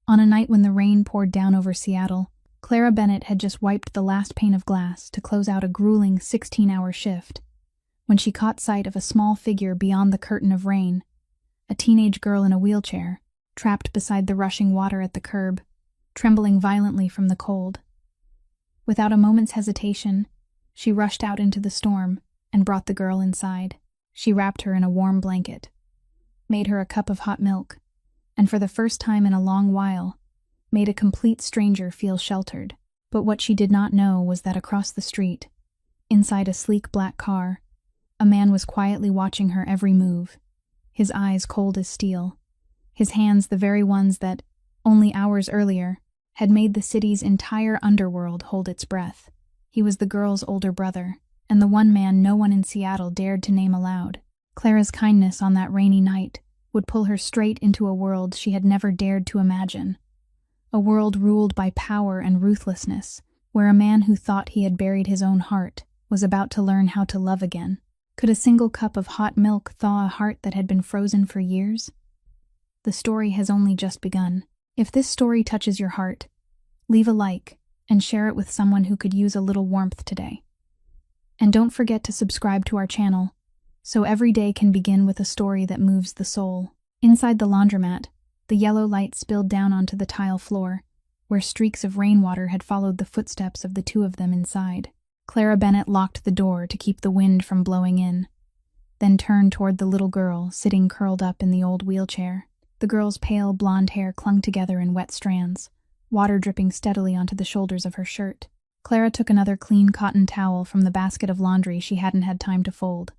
On a night when the rain poured down over Seattle, Clara Bennett had just wiped the last pane of glass to close out a grueling 16-hour shift, when she caught sight of a small figure beyond the curtain of rain, a teenage girl in a wheelchair, trapped beside the rushing water at the curb, trembling violently from the cold. Without a moment's hesitation, she rushed out into the storm and brought the girl inside. She wrapped her in a warm blanket, made her a cup of hot milk, and for the first time in a long while, made a complete stranger feel sheltered. But what she did not know was that across the street, inside a sleek black car, a man was quietly watching her every move, his eyes cold as steel, his hands the very ones that, only hours earlier, had made the city's entire underworld hold its breath. He was the girl's older brother, and the one man no one in Seattle dared to name aloud. Clara's kindness on that rainy night would pull her straight into a world she had never dared to imagine. A world ruled by power and ruthlessness, where a man who thought he had buried his own heart was about to learn how to love again. Could a single cup of hot milk thaw a heart that had been frozen for years? The story has only just begun. If this story touches your heart, leave a like and share it with someone who could use a little warmth today. And don't forget to subscribe to our channel, so every day can begin with a story that moves the soul. Inside the laundromat, the yellow light spilled down onto the tile floor, where streaks of rainwater had followed the footsteps of the two of them inside. Clara Bennett locked the door to keep the wind from blowing in, then turned toward the little girl sitting curled up in the old wheelchair. The girl's pale blonde hair clung together in wet strands, water dripping steadily onto the shoulders of her shirt. Clara took another clean cotton towel from the basket of laundry she hadn't had time to fold,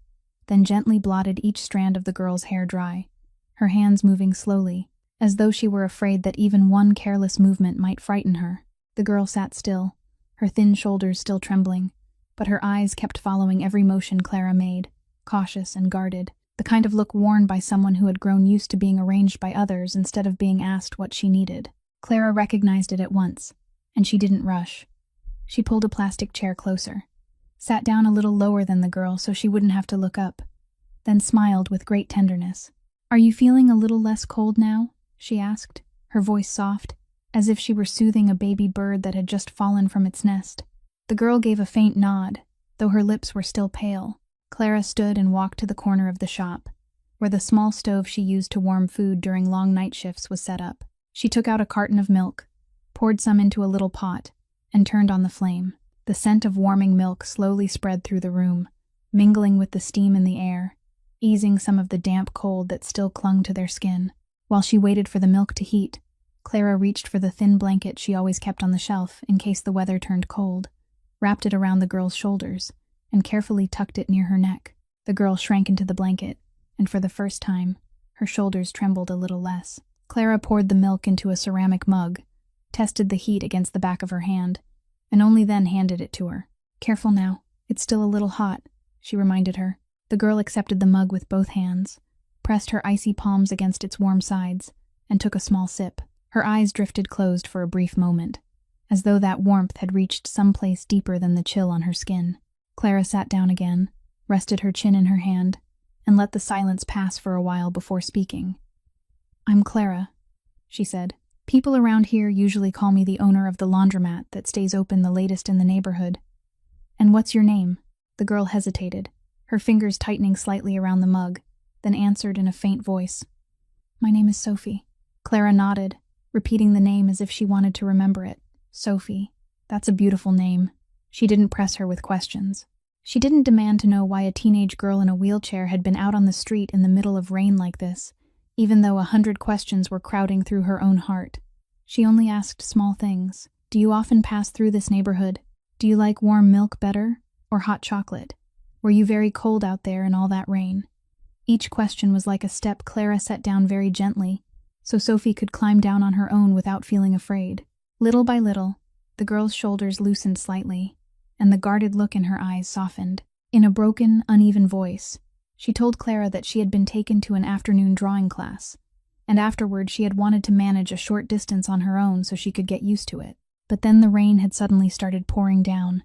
then gently blotted each strand of the girl's hair dry, her hands moving slowly, as though she were afraid that even one careless movement might frighten her. The girl sat still, her thin shoulders still trembling, but her eyes kept following every motion Clara made, cautious and guarded, the kind of look worn by someone who had grown used to being arranged by others instead of being asked what she needed. Clara recognized it at once, and she didn't rush. She pulled a plastic chair closer, sat down a little lower than the girl so she wouldn't have to look up, then smiled with great tenderness. "Are you feeling a little less cold now?" she asked, her voice soft, as if she were soothing a baby bird that had just fallen from its nest. The girl gave a faint nod, though her lips were still pale. Clara stood and walked to the corner of the shop, where the small stove she used to warm food during long night shifts was set up. She took out a carton of milk, poured some into a little pot, and turned on the flame. The scent of warming milk slowly spread through the room, mingling with the steam in the air, easing some of the damp cold that still clung to their skin. While she waited for the milk to heat, Clara reached for the thin blanket she always kept on the shelf in case the weather turned cold, wrapped it around the girl's shoulders, and carefully tucked it near her neck. The girl shrank into the blanket, and for the first time, her shoulders trembled a little less. Clara poured the milk into a ceramic mug, tested the heat against the back of her hand, and only then handed it to her. "Careful now, it's still a little hot," she reminded her. The girl accepted the mug with both hands, pressed her icy palms against its warm sides, and took a small sip. Her eyes drifted closed for a brief moment, as though that warmth had reached some place deeper than the chill on her skin. Clara sat down again, rested her chin in her hand, and let the silence pass for a while before speaking. "I'm Clara," she said. "People around here usually call me the owner of the laundromat that stays open the latest in the neighborhood. And what's your name?" The girl hesitated, her fingers tightening slightly around the mug, then answered in a faint voice. "My name is Sophie." Clara nodded, repeating the name as if she wanted to remember it. Sophie. That's a beautiful name. She didn't press her with questions. She didn't demand to know why a teenage girl in a wheelchair had been out on the street in the middle of rain like this, even though 100 questions were crowding through her own heart. She only asked small things. "Do you often pass through this neighborhood? Do you like warm milk better, or hot chocolate? Were you very cold out there in all that rain?" Each question was like a step Clara set down very gently, so Sophie could climb down on her own without feeling afraid. Little by little, the girl's shoulders loosened slightly, and the guarded look in her eyes softened. In a broken, uneven voice, she told Clara that she had been taken to an afternoon drawing class, and afterward she had wanted to manage a short distance on her own so she could get used to it. But then the rain had suddenly started pouring down.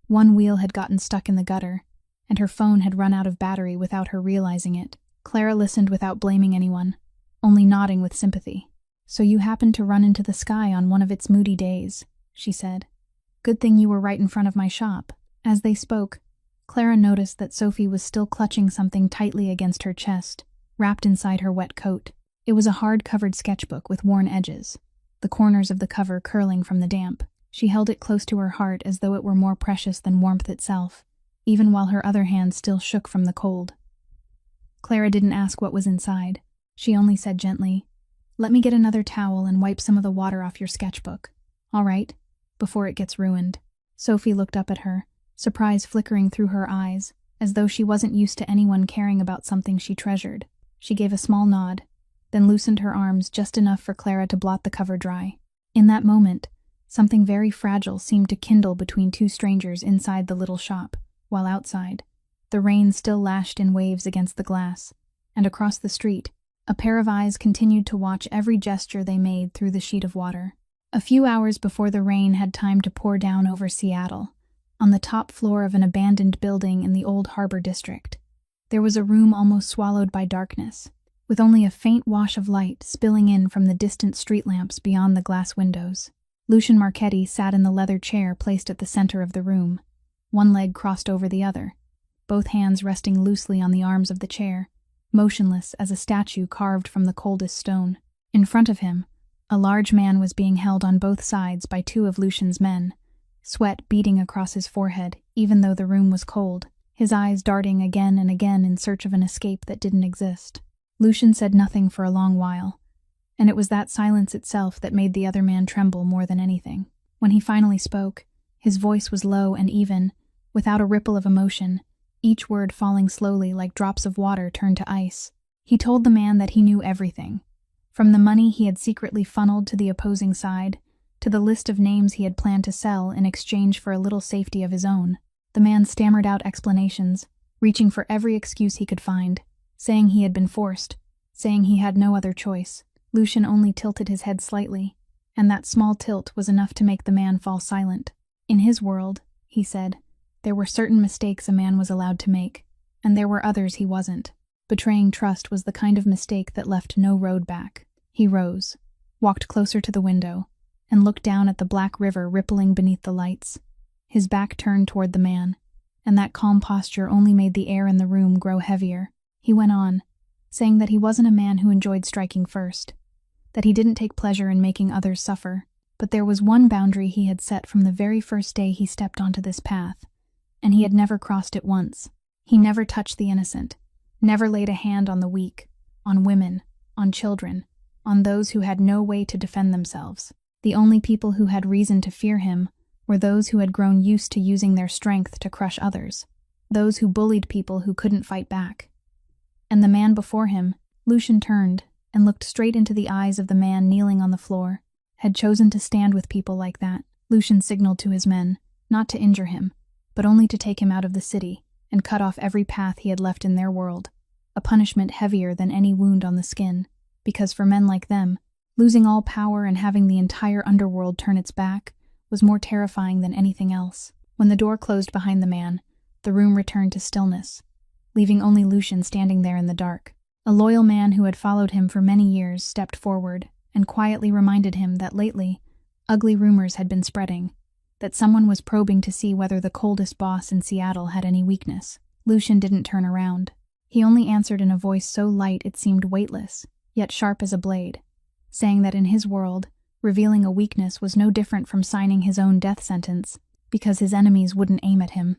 One wheel had gotten stuck in the gutter, and her phone had run out of battery without her realizing it. Clara listened without blaming anyone, only nodding with sympathy. "So you happened to run into the sky on one of its moody days," she said. "Good thing you were right in front of my shop." As they spoke, Clara noticed that Sophie was still clutching something tightly against her chest, wrapped inside her wet coat. It was a hard-covered sketchbook with worn edges, the corners of the cover curling from the damp. She held it close to her heart as though it were more precious than warmth itself, even while her other hand still shook from the cold. Clara didn't ask what was inside. She only said gently, "Let me get another towel and wipe some of the water off your sketchbook. All right? Before it gets ruined." Sophie looked up at her, surprise flickering through her eyes, as though she wasn't used to anyone caring about something she treasured. She gave a small nod, then loosened her arms just enough for Clara to blot the cover dry. In that moment, something very fragile seemed to kindle between two strangers inside the little shop, while outside, the rain still lashed in waves against the glass, and across the street, a pair of eyes continued to watch every gesture they made through the sheet of water. A few hours before the rain had time to pour down over Seattle, on the top floor of an abandoned building in the old harbor district, there was a room almost swallowed by darkness, with only a faint wash of light spilling in from the distant street lamps beyond the glass windows. Lucian Marchetti sat in the leather chair placed at the center of the room, one leg crossed over the other, both hands resting loosely on the arms of the chair, motionless as a statue carved from the coldest stone. In front of him, a large man was being held on both sides by two of Lucian's men, sweat beading across his forehead even though the room was cold, his eyes darting again and again in search of an escape that didn't exist. Lucian said nothing for a long while, and it was that silence itself that made the other man tremble more than anything. When he finally spoke, his voice was low and even, without a ripple of emotion, each word falling slowly like drops of water turned to ice. He told the man that he knew everything, from the money he had secretly funneled to the opposing side, to the list of names he had planned to sell in exchange for a little safety of his own. The man stammered out explanations, reaching for every excuse he could find, saying he had been forced, saying he had no other choice. Lucian only tilted his head slightly, and that small tilt was enough to make the man fall silent. In his world, he said, there were certain mistakes a man was allowed to make, and there were others he wasn't. Betraying trust was the kind of mistake that left no road back. He rose, walked closer to the window, and looked down at the black river rippling beneath the lights, his back turned toward the man, and that calm posture only made the air in the room grow heavier. He went on, saying that he wasn't a man who enjoyed striking first, that he didn't take pleasure in making others suffer, but there was one boundary he had set from the very first day he stepped onto this path, and he had never crossed it once. He never touched the innocent, never laid a hand on the weak, on women, on children, on those who had no way to defend themselves. The only people who had reason to fear him were those who had grown used to using their strength to crush others, those who bullied people who couldn't fight back. And the man before him, Lucian turned and looked straight into the eyes of the man kneeling on the floor, had chosen to stand with people like that. Lucian signaled to his men, not to injure him, but only to take him out of the city and cut off every path he had left in their world, a punishment heavier than any wound on the skin, because for men like them, losing all power and having the entire underworld turn its back was more terrifying than anything else. When the door closed behind the man, the room returned to stillness, leaving only Lucian standing there in the dark. A loyal man who had followed him for many years stepped forward and quietly reminded him that lately, ugly rumors had been spreading, that someone was probing to see whether the coldest boss in Seattle had any weakness. Lucian didn't turn around. He only answered in a voice so light it seemed weightless, yet sharp as a blade, saying that in his world, revealing a weakness was no different from signing his own death sentence, because his enemies wouldn't aim at him.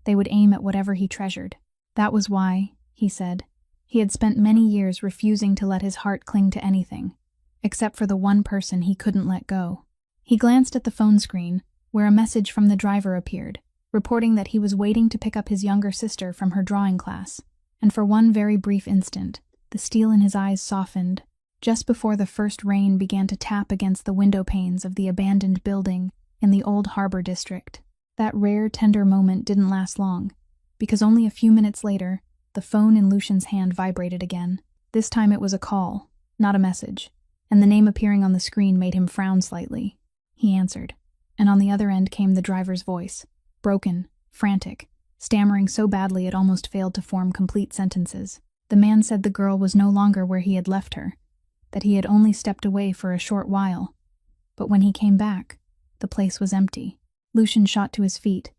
They would aim at whatever he treasured. That was why, he said, he had spent many years refusing to let his heart cling to anything, except for the one person he couldn't let go. He glanced at the phone screen, where a message from the driver appeared, reporting that he was waiting to pick up his younger sister from her drawing class, and for one very brief instant, the steel in his eyes softened, just before the first rain began to tap against the window panes of the abandoned building in the old harbor district. That rare, tender moment didn't last long, because only a few minutes later, the phone in Lucian's hand vibrated again. This time it was a call, not a message, and the name appearing on the screen made him frown slightly. He answered, and on the other end came the driver's voice, broken, frantic, stammering so badly it almost failed to form complete sentences. The man said the girl was no longer where he had left her, that he had only stepped away for a short while. But when he came back, the place was empty. Lucian shot to his feet,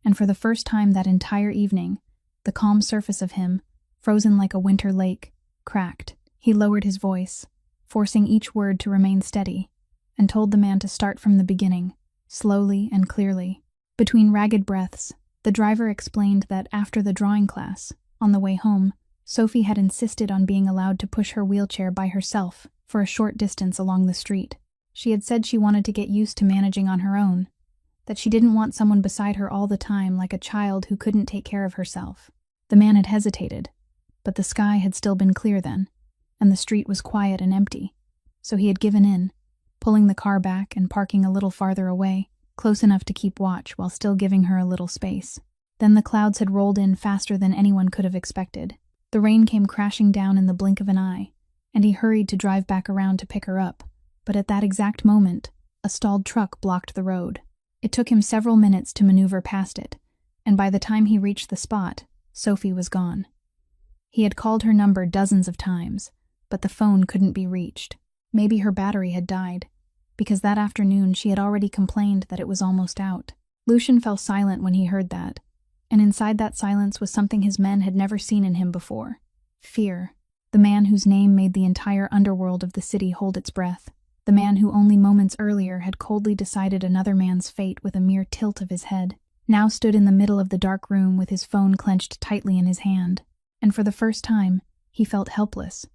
and for the first time that entire evening, the calm surface of him, frozen like a winter lake, cracked. He lowered his voice, forcing each word to remain steady, and told the man to start from the beginning, slowly and clearly. Between ragged breaths, the driver explained that after the drawing class, on the way home, Sophie had insisted on being allowed to push her wheelchair by herself for a short distance along the street. She had said she wanted to get used to managing on her own, that she didn't want someone beside her all the time like a child who couldn't take care of herself. The man had hesitated, but the sky had still been clear then, and the street was quiet and empty, so he had given in, pulling the car back and parking a little farther away, close enough to keep watch while still giving her a little space. Then the clouds had rolled in faster than anyone could have expected. The rain came crashing down in the blink of an eye, and he hurried to drive back around to pick her up, but at that exact moment, a stalled truck blocked the road. It took him several minutes to maneuver past it, and by the time he reached the spot, Sophie was gone. He had called her number dozens of times, but the phone couldn't be reached. Maybe her battery had died, because that afternoon she had already complained that it was almost out. Lucian fell silent when he heard that, and inside that silence was something his men had never seen in him before. Fear. The man whose name made the entire underworld of the city hold its breath. The man who only moments earlier had coldly decided another man's fate with a mere tilt of his head, now stood in the middle of the dark room with his phone clenched tightly in his hand. And for the first time, he felt helpless.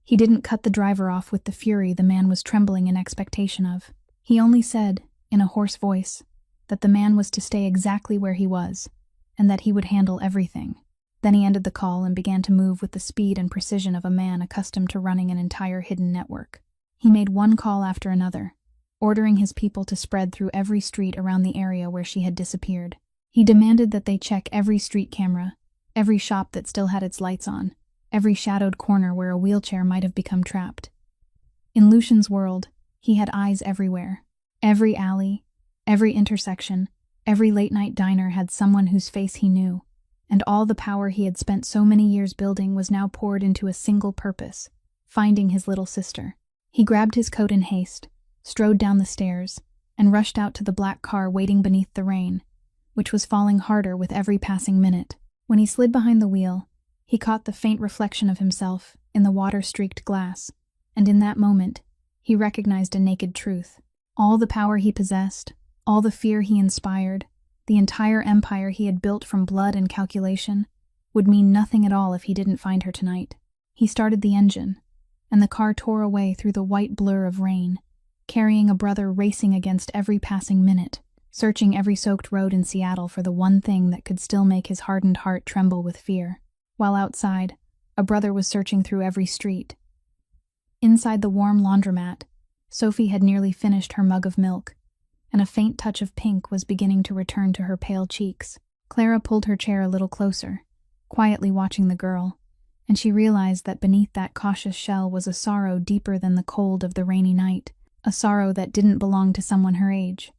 He didn't cut the driver off with the fury the man was trembling in expectation of. He only said, in a hoarse voice, that the man was to stay exactly where he was, and that he would handle everything. Then he ended the call and began to move with the speed and precision of a man accustomed to running an entire hidden network. He made one call after another, ordering his people to spread through every street around the area where she had disappeared. He demanded that they check every street camera, every shop that still had its lights on, every shadowed corner where a wheelchair might have become trapped. In Lucian's world, he had eyes everywhere. Every alley, every intersection, every late-night diner had someone whose face he knew, and all the power he had spent so many years building was now poured into a single purpose: finding his little sister. He grabbed his coat in haste, strode down the stairs, and rushed out to the black car waiting beneath the rain, which was falling harder with every passing minute. When he slid behind the wheel, he caught the faint reflection of himself in the water-streaked glass, and in that moment, he recognized a naked truth. All the power he possessed, all the fear he inspired, the entire empire he had built from blood and calculation, would mean nothing at all if he didn't find her tonight. He started the engine, and the car tore away through the white blur of rain, carrying a brother racing against every passing minute, searching every soaked road in Seattle for the one thing that could still make his hardened heart tremble with fear. While outside, a brother was searching through every street. Inside the warm laundromat, Sophie had nearly finished her mug of milk, and a faint touch of pink was beginning to return to her pale cheeks. Clara pulled her chair a little closer, quietly watching the girl, and she realized that beneath that cautious shell was a sorrow deeper than the cold of the rainy night, a sorrow that didn't belong to someone her age.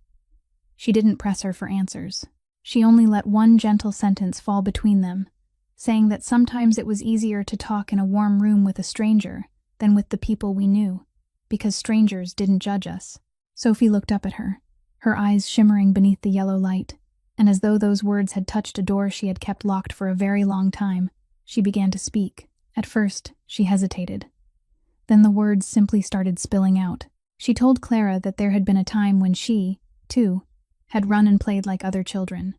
She didn't press her for answers. She only let one gentle sentence fall between them, saying that sometimes it was easier to talk in a warm room with a stranger than with the people we knew, because strangers didn't judge us. Sophie looked up at her, her eyes shimmering beneath the yellow light, and as though those words had touched a door she had kept locked for a very long time, she began to speak. At first, she hesitated. Then the words simply started spilling out. She told Clara that there had been a time when she, too, had run and played like other children,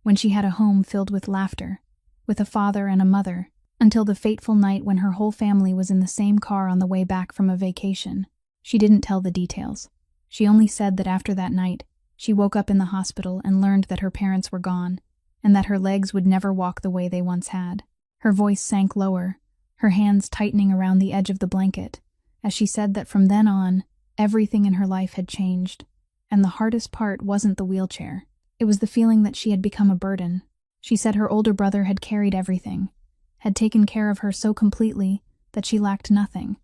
when she had a home filled with laughter, with a father and a mother, until the fateful night when her whole family was in the same car on the way back from a vacation. She didn't tell the details. She only said that after that night, she woke up in the hospital and learned that her parents were gone, and that her legs would never walk the way they once had. Her voice sank lower, her hands tightening around the edge of the blanket, as she said that from then on, everything in her life had changed, and the hardest part wasn't the wheelchair. It was the feeling that she had become a burden. She said her older brother had carried everything, had taken care of her so completely that she lacked nothing,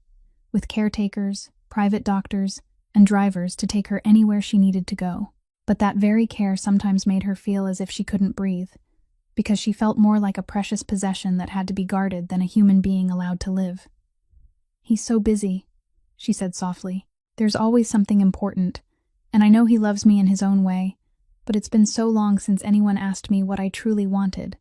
with caretakers, private doctors, and drivers to take her anywhere she needed to go. But that very care sometimes made her feel as if she couldn't breathe, because she felt more like a precious possession that had to be guarded than a human being allowed to live. "He's so busy," she said softly. "There's always something important, and I know he loves me in his own way, but it's been so long since anyone asked me what I truly wanted.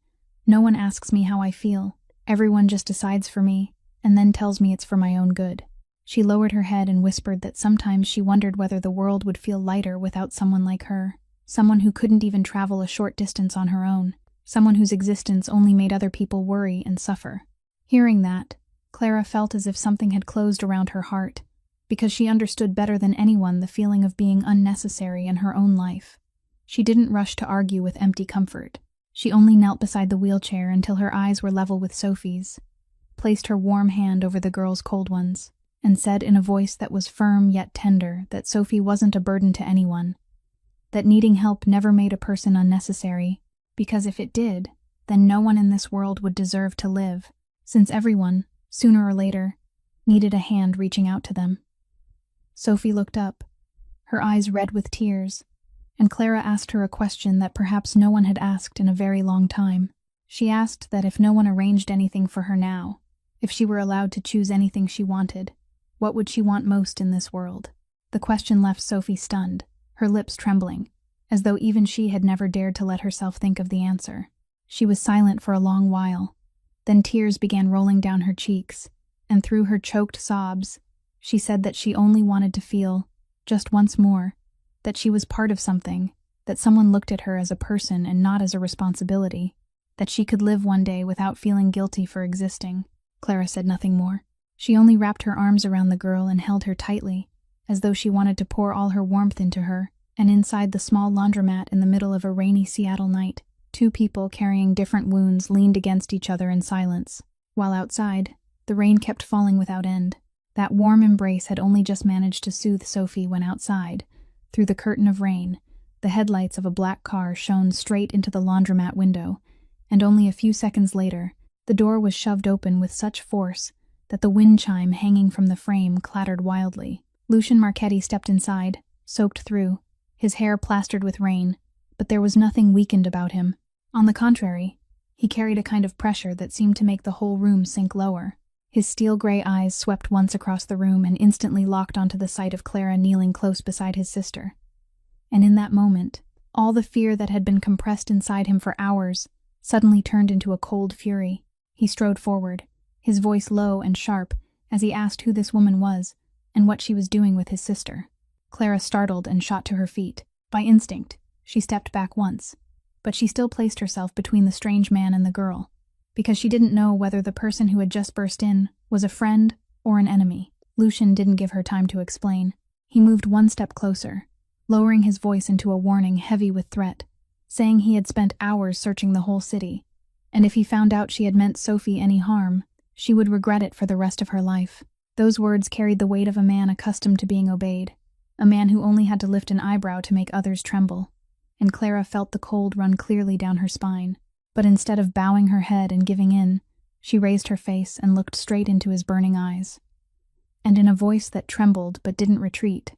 No one asks me how I feel. Everyone just decides for me, and then tells me it's for my own good." She lowered her head and whispered that sometimes she wondered whether the world would feel lighter without someone like her, someone who couldn't even travel a short distance on her own, someone whose existence only made other people worry and suffer. Hearing that, Clara felt as if something had closed around her heart, because she understood better than anyone the feeling of being unnecessary in her own life. She didn't rush to argue with empty comfort. She only knelt beside the wheelchair until her eyes were level with Sophie's, placed her warm hand over the girl's cold ones, and said in a voice that was firm yet tender that Sophie wasn't a burden to anyone, that needing help never made a person unnecessary, because if it did, then no one in this world would deserve to live, since everyone, sooner or later, needed a hand reaching out to them. Sophie looked up, her eyes red with tears, and Clara asked her a question that perhaps no one had asked in a very long time. She asked that if no one arranged anything for her now, if she were allowed to choose anything she wanted, what would she want most in this world? The question left Sophie stunned, her lips trembling, as though even she had never dared to let herself think of the answer. She was silent for a long while. Then tears began rolling down her cheeks, and through her choked sobs, she said that she only wanted to feel, just once more, that she was part of something, that someone looked at her as a person and not as a responsibility, that she could live one day without feeling guilty for existing. Clara said nothing more. She only wrapped her arms around the girl and held her tightly, as though she wanted to pour all her warmth into her, and inside the small laundromat in the middle of a rainy Seattle night, two people carrying different wounds leaned against each other in silence, while outside, the rain kept falling without end. That warm embrace had only just managed to soothe Sophie when outside, through the curtain of rain, the headlights of a black car shone straight into the laundromat window, and only a few seconds later, the door was shoved open with such force that the wind chime hanging from the frame clattered wildly. Lucian Marchetti stepped inside, soaked through, his hair plastered with rain, but there was nothing weakened about him. On the contrary, he carried a kind of pressure that seemed to make the whole room sink lower. His steel-gray eyes swept once across the room and instantly locked onto the sight of Clara kneeling close beside his sister. And in that moment, all the fear that had been compressed inside him for hours suddenly turned into a cold fury. He strode forward, his voice low and sharp, as he asked who this woman was and what she was doing with his sister. Clara startled and shot to her feet. By instinct, she stepped back once, but she still placed herself between the strange man and the girl, because she didn't know whether the person who had just burst in was a friend or an enemy. Lucian didn't give her time to explain. He moved one step closer, lowering his voice into a warning heavy with threat, saying he had spent hours searching the whole city, and if he found out she had meant Sophie any harm, she would regret it for the rest of her life. Those words carried the weight of a man accustomed to being obeyed, a man who only had to lift an eyebrow to make others tremble, and Clara felt the cold run clearly down her spine. But instead of bowing her head and giving in, she raised her face and looked straight into his burning eyes. And in a voice that trembled but didn't retreat,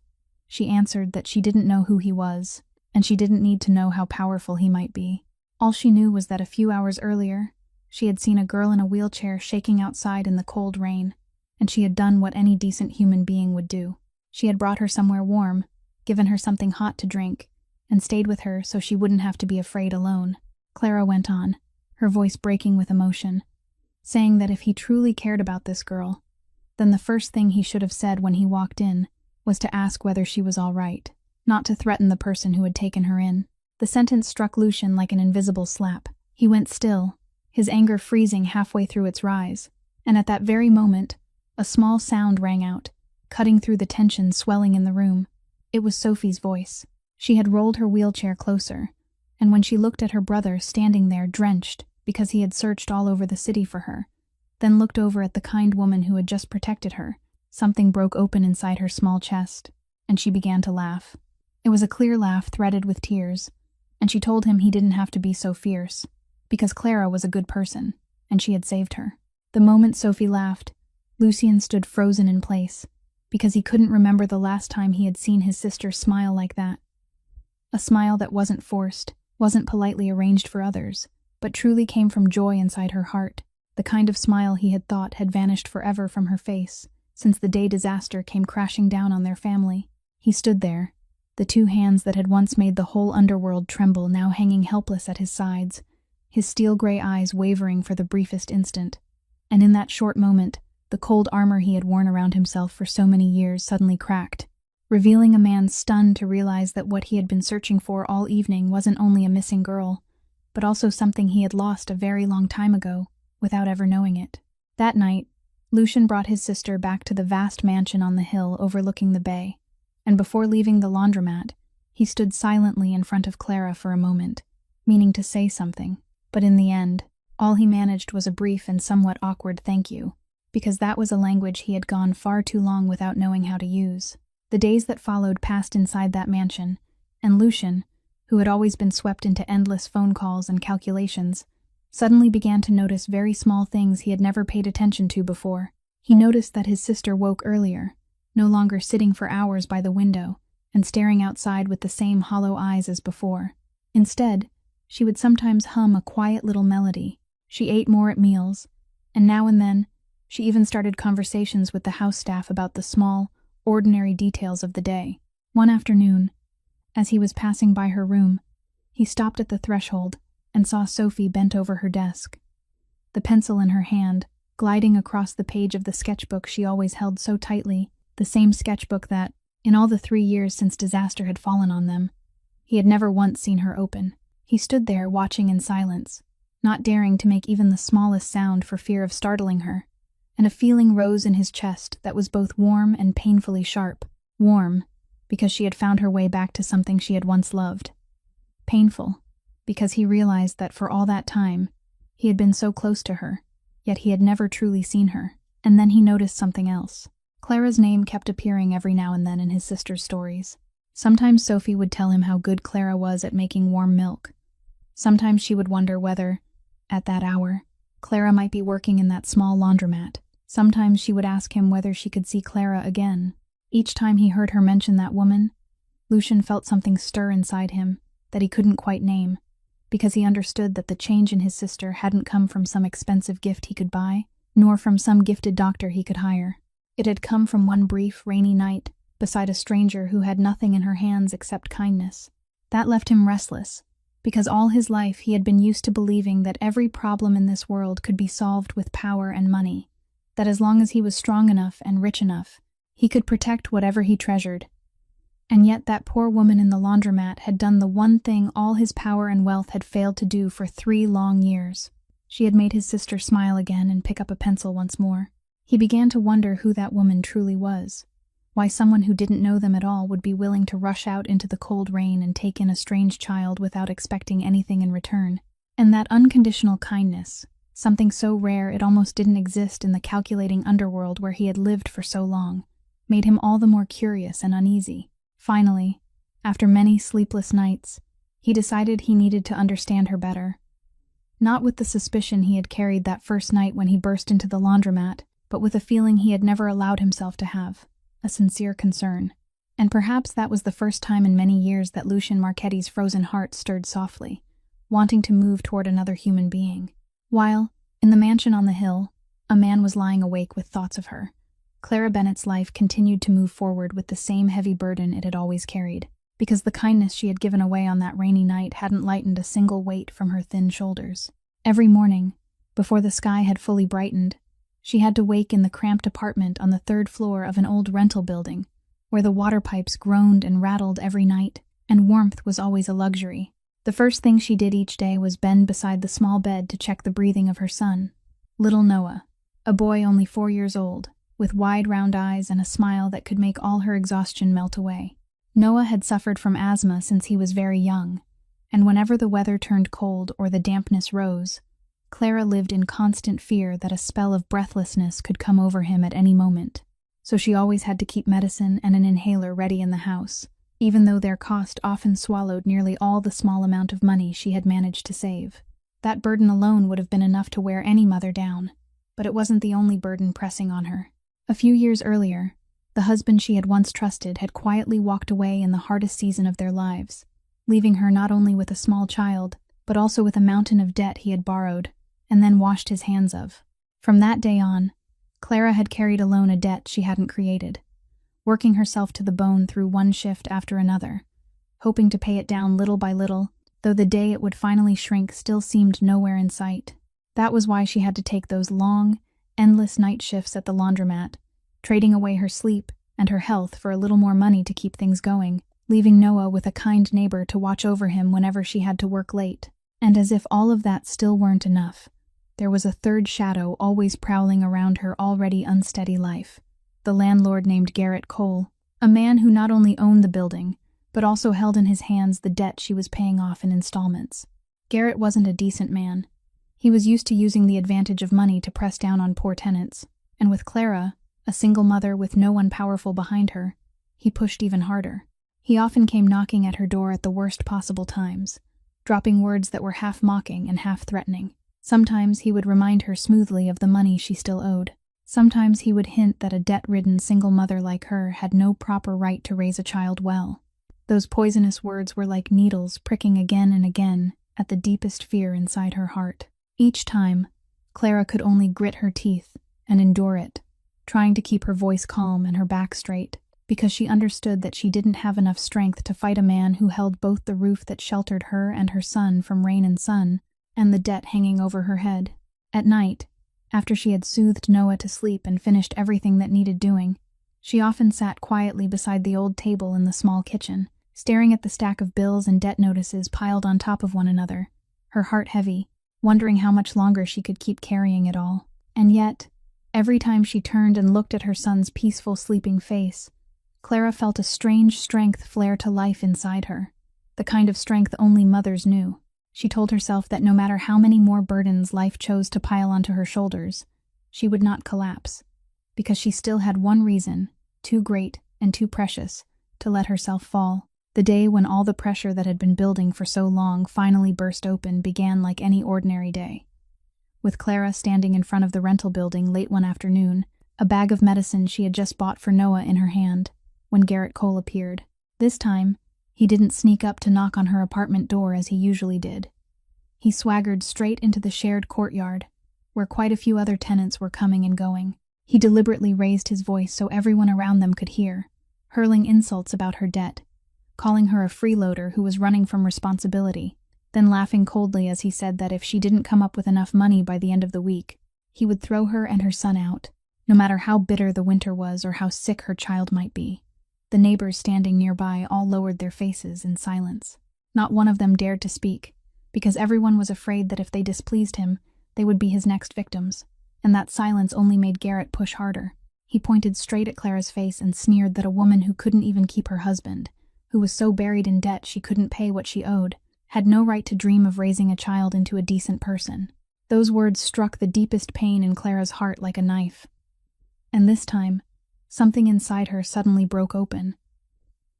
she answered that she didn't know who he was, and she didn't need to know how powerful he might be. All she knew was that a few hours earlier, she had seen a girl in a wheelchair shaking outside in the cold rain, and she had done what any decent human being would do. She had brought her somewhere warm, given her something hot to drink, and stayed with her so she wouldn't have to be afraid alone. Clara went on, her voice breaking with emotion, saying that if he truly cared about this girl, then the first thing he should have said when he walked in was to ask whether she was all right, not to threaten the person who had taken her in. The sentence struck Lucian like an invisible slap. He went still, his anger freezing halfway through its rise, and at that very moment, a small sound rang out, cutting through the tension swelling in the room. It was Sophie's voice. She had rolled her wheelchair closer, and when she looked at her brother standing there drenched because he had searched all over the city for her, then looked over at the kind woman who had just protected her, something broke open inside her small chest, and she began to laugh. It was a clear laugh threaded with tears, and she told him he didn't have to be so fierce, because Clara was a good person, and she had saved her. The moment Sophie laughed, Lucian stood frozen in place, because he couldn't remember the last time he had seen his sister smile like that. A smile that wasn't forced, wasn't politely arranged for others, but truly came from joy inside her heart, the kind of smile he had thought had vanished forever from her face, since the day disaster came crashing down on their family. He stood there, the two hands that had once made the whole underworld tremble now hanging helpless at his sides, his steel-gray eyes wavering for the briefest instant. And in that short moment, the cold armor he had worn around himself for so many years suddenly cracked, revealing a man stunned to realize that what he had been searching for all evening wasn't only a missing girl, but also something he had lost a very long time ago, without ever knowing it. That night, Lucian brought his sister back to the vast mansion on the hill overlooking the bay, and before leaving the laundromat, he stood silently in front of Clara for a moment, meaning to say something, but in the end, all he managed was a brief and somewhat awkward thank you, because that was a language he had gone far too long without knowing how to use. The days that followed passed inside that mansion, and Lucian, who had always been swept into endless phone calls and calculations, suddenly began to notice very small things he had never paid attention to before. He noticed that his sister woke earlier, no longer sitting for hours by the window and staring outside with the same hollow eyes as before. Instead, she would sometimes hum a quiet little melody. She ate more at meals, and now and then, she even started conversations with the house staff about the small, ordinary details of the day. One afternoon, as he was passing by her room, he stopped at the threshold and saw Sophie bent over her desk, the pencil in her hand, gliding across the page of the sketchbook she always held so tightly, the same sketchbook that, in all the 3 years since disaster had fallen on them, he had never once seen her open. He stood there watching in silence, not daring to make even the smallest sound for fear of startling her, and a feeling rose in his chest that was both warm and painfully sharp. Warm, because she had found her way back to something she had once loved. Painful, because he realized that for all that time, he had been so close to her, yet he had never truly seen her. And then he noticed something else. Clara's name kept appearing every now and then in his sister's stories. Sometimes Sophie would tell him how good Clara was at making warm milk. Sometimes she would wonder whether, at that hour, Clara might be working in that small laundromat. Sometimes she would ask him whether she could see Clara again. Each time he heard her mention that woman, Lucian felt something stir inside him that he couldn't quite name, because he understood that the change in his sister hadn't come from some expensive gift he could buy, nor from some gifted doctor he could hire. It had come from one brief, rainy night beside a stranger who had nothing in her hands except kindness. That left him restless, because all his life he had been used to believing that every problem in this world could be solved with power and money, that as long as he was strong enough and rich enough, he could protect whatever he treasured. And yet that poor woman in the laundromat had done the one thing all his power and wealth had failed to do for 3 long years. She had made his sister smile again and pick up a pencil once more. He began to wonder who that woman truly was, why someone who didn't know them at all would be willing to rush out into the cold rain and take in a strange child without expecting anything in return. And that unconditional kindness, something so rare it almost didn't exist in the calculating underworld where he had lived for so long, made him all the more curious and uneasy. Finally, after many sleepless nights, he decided he needed to understand her better. Not with the suspicion he had carried that first night when he burst into the laundromat, but with a feeling he had never allowed himself to have, a sincere concern. And perhaps that was the first time in many years that Lucian Marchetti's frozen heart stirred softly, wanting to move toward another human being. While, in the mansion on the hill, a man was lying awake with thoughts of her, Clara Bennett's life continued to move forward with the same heavy burden it had always carried, because the kindness she had given away on that rainy night hadn't lightened a single weight from her thin shoulders. Every morning, before the sky had fully brightened, she had to wake in the cramped apartment on the 3rd floor of an old rental building, where the water pipes groaned and rattled every night, and warmth was always a luxury. The first thing she did each day was bend beside the small bed to check the breathing of her son, little Noah, a boy only 4 years old, with wide round eyes and a smile that could make all her exhaustion melt away. Noah had suffered from asthma since he was very young, and whenever the weather turned cold or the dampness rose, Clara lived in constant fear that a spell of breathlessness could come over him at any moment. So she always had to keep medicine and an inhaler ready in the house, even though their cost often swallowed nearly all the small amount of money she had managed to save. That burden alone would have been enough to wear any mother down, but it wasn't the only burden pressing on her. A few years earlier, the husband she had once trusted had quietly walked away in the hardest season of their lives, leaving her not only with a small child, but also with a mountain of debt he had borrowed, and then washed his hands of. From that day on, Clara had carried alone a debt she hadn't created, working herself to the bone through one shift after another, hoping to pay it down little by little, though the day it would finally shrink still seemed nowhere in sight. That was why she had to take those long, endless night shifts at the laundromat, trading away her sleep and her health for a little more money to keep things going, leaving Noah with a kind neighbor to watch over him whenever she had to work late. And as if all of that still weren't enough, there was a third shadow always prowling around her already unsteady life. The landlord named Garrett Cole, a man who not only owned the building, but also held in his hands the debt she was paying off in installments. Garrett wasn't a decent man. He was used to using the advantage of money to press down on poor tenants, and with Clara, a single mother with no one powerful behind her, he pushed even harder. He often came knocking at her door at the worst possible times, dropping words that were half mocking and half threatening. Sometimes he would remind her smoothly of the money she still owed. Sometimes he would hint that a debt-ridden single mother like her had no proper right to raise a child well. Those poisonous words were like needles pricking again and again at the deepest fear inside her heart. Each time, Clara could only grit her teeth and endure it, trying to keep her voice calm and her back straight, because she understood that she didn't have enough strength to fight a man who held both the roof that sheltered her and her son from rain and sun, and the debt hanging over her head. At night, after she had soothed Noah to sleep and finished everything that needed doing, she often sat quietly beside the old table in the small kitchen, staring at the stack of bills and debt notices piled on top of one another, her heart heavy, wondering how much longer she could keep carrying it all. And yet, every time she turned and looked at her son's peaceful sleeping face, Clara felt a strange strength flare to life inside her, the kind of strength only mothers knew. She told herself that no matter how many more burdens life chose to pile onto her shoulders, she would not collapse, because she still had one reason, too great and too precious, to let herself fall. The day when all the pressure that had been building for so long finally burst open began like any ordinary day. With Clara standing in front of the rental building late one afternoon, a bag of medicine she had just bought for Noah in her hand, when Garrett Cole appeared. This time, he didn't sneak up to knock on her apartment door as he usually did. He swaggered straight into the shared courtyard, where quite a few other tenants were coming and going. He deliberately raised his voice so everyone around them could hear, hurling insults about her debt, calling her a freeloader who was running from responsibility, then laughing coldly as he said that if she didn't come up with enough money by the end of the week, he would throw her and her son out, no matter how bitter the winter was or how sick her child might be. The neighbors standing nearby all lowered their faces in silence. Not one of them dared to speak, because everyone was afraid that if they displeased him, they would be his next victims, and that silence only made Garrett push harder. He pointed straight at Clara's face and sneered that a woman who couldn't even keep her husband, who was so buried in debt she couldn't pay what she owed, had no right to dream of raising a child into a decent person. Those words struck the deepest pain in Clara's heart like a knife. And this time, something inside her suddenly broke open.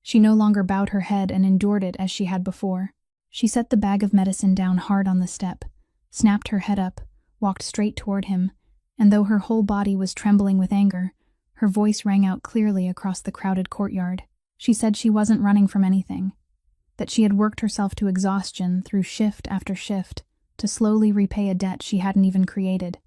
She no longer bowed her head and endured it as she had before. She set the bag of medicine down hard on the step, snapped her head up, walked straight toward him, and though her whole body was trembling with anger, her voice rang out clearly across the crowded courtyard. She said she wasn't running from anything, that she had worked herself to exhaustion through shift after shift to slowly repay a debt she hadn't even created,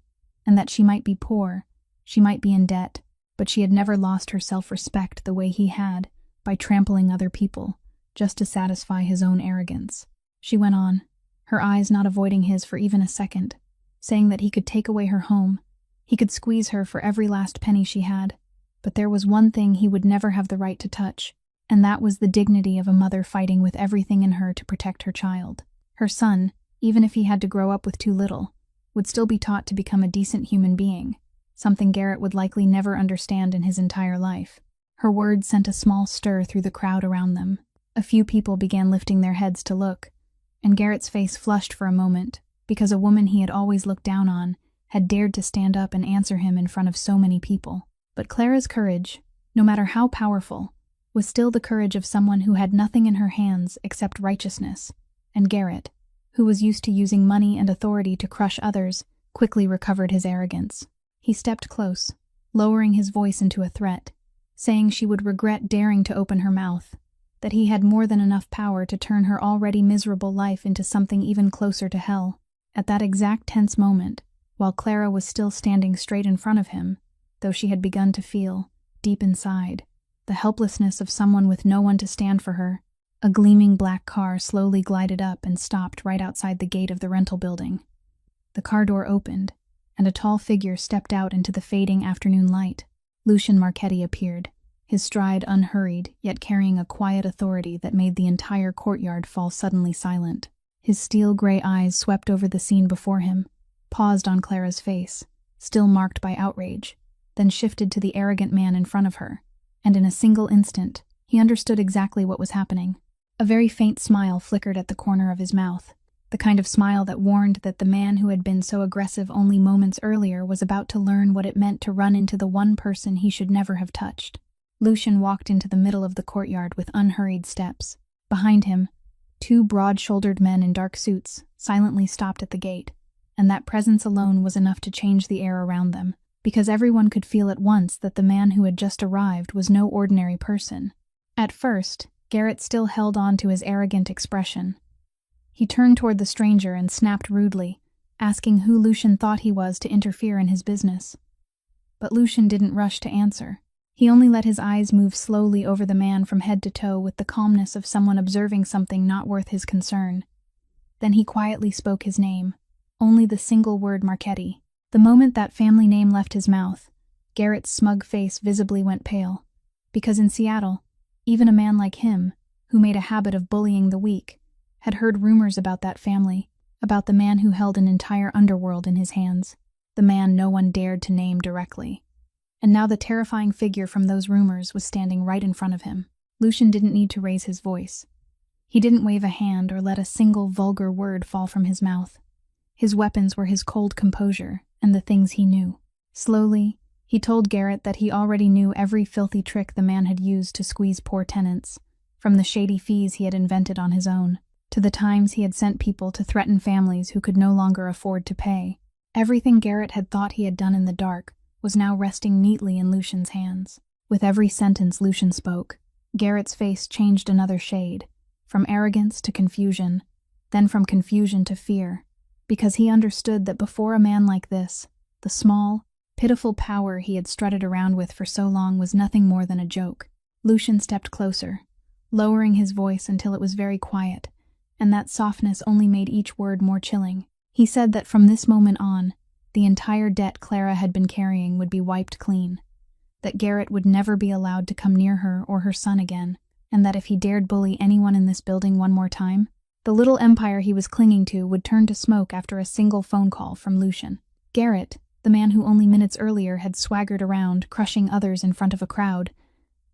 and that she might be poor, she might be in debt, but she had never lost her self-respect the way he had, by trampling other people, just to satisfy his own arrogance. She went on, her eyes not avoiding his for even a second, saying that he could take away her home, he could squeeze her for every last penny she had, but there was one thing he would never have the right to touch, and that was the dignity of a mother fighting with everything in her to protect her child. Her son, even if he had to grow up with too little, would still be taught to become a decent human being, something Garrett would likely never understand in his entire life. Her words sent a small stir through the crowd around them. A few people began lifting their heads to look, and Garrett's face flushed for a moment, because a woman he had always looked down on had dared to stand up and answer him in front of so many people. But Clara's courage, no matter how powerful, was still the courage of someone who had nothing in her hands except righteousness, and Garrett, who was used to using money and authority to crush others, quickly recovered his arrogance. He stepped close, lowering his voice into a threat, saying she would regret daring to open her mouth, that he had more than enough power to turn her already miserable life into something even closer to hell. At that exact tense moment, while Clara was still standing straight in front of him, though she had begun to feel, deep inside, the helplessness of someone with no one to stand for her. A gleaming black car slowly glided up and stopped right outside the gate of the rental building. The car door opened, and a tall figure stepped out into the fading afternoon light. Lucian Marchetti appeared, his stride unhurried, yet carrying a quiet authority that made the entire courtyard fall suddenly silent. His steel-gray eyes swept over the scene before him, paused on Clara's face, still marked by outrage, then shifted to the arrogant man in front of her, and in a single instant, he understood exactly what was happening. A very faint smile flickered at the corner of his mouth, the kind of smile that warned that the man who had been so aggressive only moments earlier was about to learn what it meant to run into the one person he should never have touched. Lucian walked into the middle of the courtyard with unhurried steps. Behind him, two broad-shouldered men in dark suits silently stopped at the gate, and that presence alone was enough to change the air around them, because everyone could feel at once that the man who had just arrived was no ordinary person. At first, Garrett still held on to his arrogant expression. He turned toward the stranger and snapped rudely, asking who Lucian thought he was to interfere in his business. But Lucian didn't rush to answer. He only let his eyes move slowly over the man from head to toe with the calmness of someone observing something not worth his concern. Then he quietly spoke his name, only the single word Marchetti. The moment that family name left his mouth, Garrett's smug face visibly went pale, because in Seattle, even a man like him, who made a habit of bullying the weak, had heard rumors about that family, about the man who held an entire underworld in his hands, the man no one dared to name directly. And now the terrifying figure from those rumors was standing right in front of him. Lucian didn't need to raise his voice. He didn't wave a hand or let a single vulgar word fall from his mouth. His weapons were his cold composure and the things he knew. Slowly, he told Garrett that he already knew every filthy trick the man had used to squeeze poor tenants, from the shady fees he had invented on his own, to the times he had sent people to threaten families who could no longer afford to pay. Everything Garrett had thought he had done in the dark was now resting neatly in Lucian's hands. With every sentence Lucian spoke, Garrett's face changed another shade, from arrogance to confusion, then from confusion to fear, because he understood that before a man like this, the small, pitiful power he had strutted around with for so long was nothing more than a joke. Lucian stepped closer, lowering his voice until it was very quiet, and that softness only made each word more chilling. He said that from this moment on, the entire debt Clara had been carrying would be wiped clean, that Garrett would never be allowed to come near her or her son again, and that if he dared bully anyone in this building one more time, the little empire he was clinging to would turn to smoke after a single phone call from Lucian. Garrett, the man who only minutes earlier had swaggered around, crushing others in front of a crowd,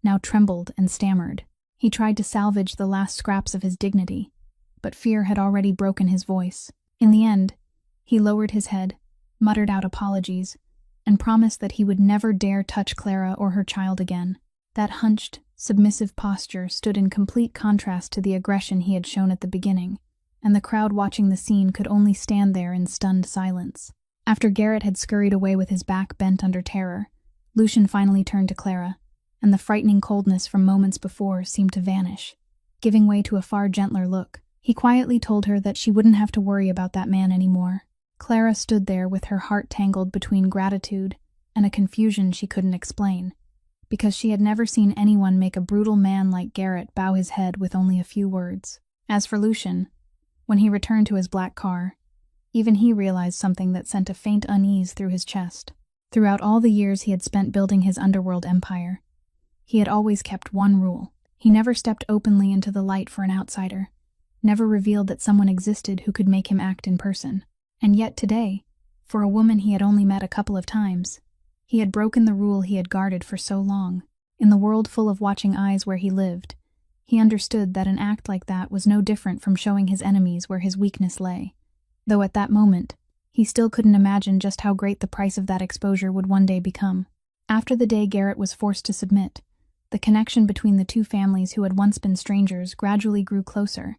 now trembled and stammered. He tried to salvage the last scraps of his dignity, but fear had already broken his voice. In the end, he lowered his head, muttered out apologies, and promised that he would never dare touch Clara or her child again. That hunched, submissive posture stood in complete contrast to the aggression he had shown at the beginning, and the crowd watching the scene could only stand there in stunned silence. After Garrett had scurried away with his back bent under terror, Lucian finally turned to Clara, and the frightening coldness from moments before seemed to vanish, giving way to a far gentler look. He quietly told her that she wouldn't have to worry about that man anymore. Clara stood there with her heart tangled between gratitude and a confusion she couldn't explain, because she had never seen anyone make a brutal man like Garrett bow his head with only a few words. As for Lucian, when he returned to his black car, even he realized something that sent a faint unease through his chest. Throughout all the years he had spent building his underworld empire, he had always kept one rule. He never stepped openly into the light for an outsider, never revealed that someone existed who could make him act in person. And yet today, for a woman he had only met a couple of times, he had broken the rule he had guarded for so long. In the world full of watching eyes where he lived, he understood that an act like that was no different from showing his enemies where his weakness lay. Though at that moment, he still couldn't imagine just how great the price of that exposure would one day become. After the day Garrett was forced to submit, the connection between the two families who had once been strangers gradually grew closer,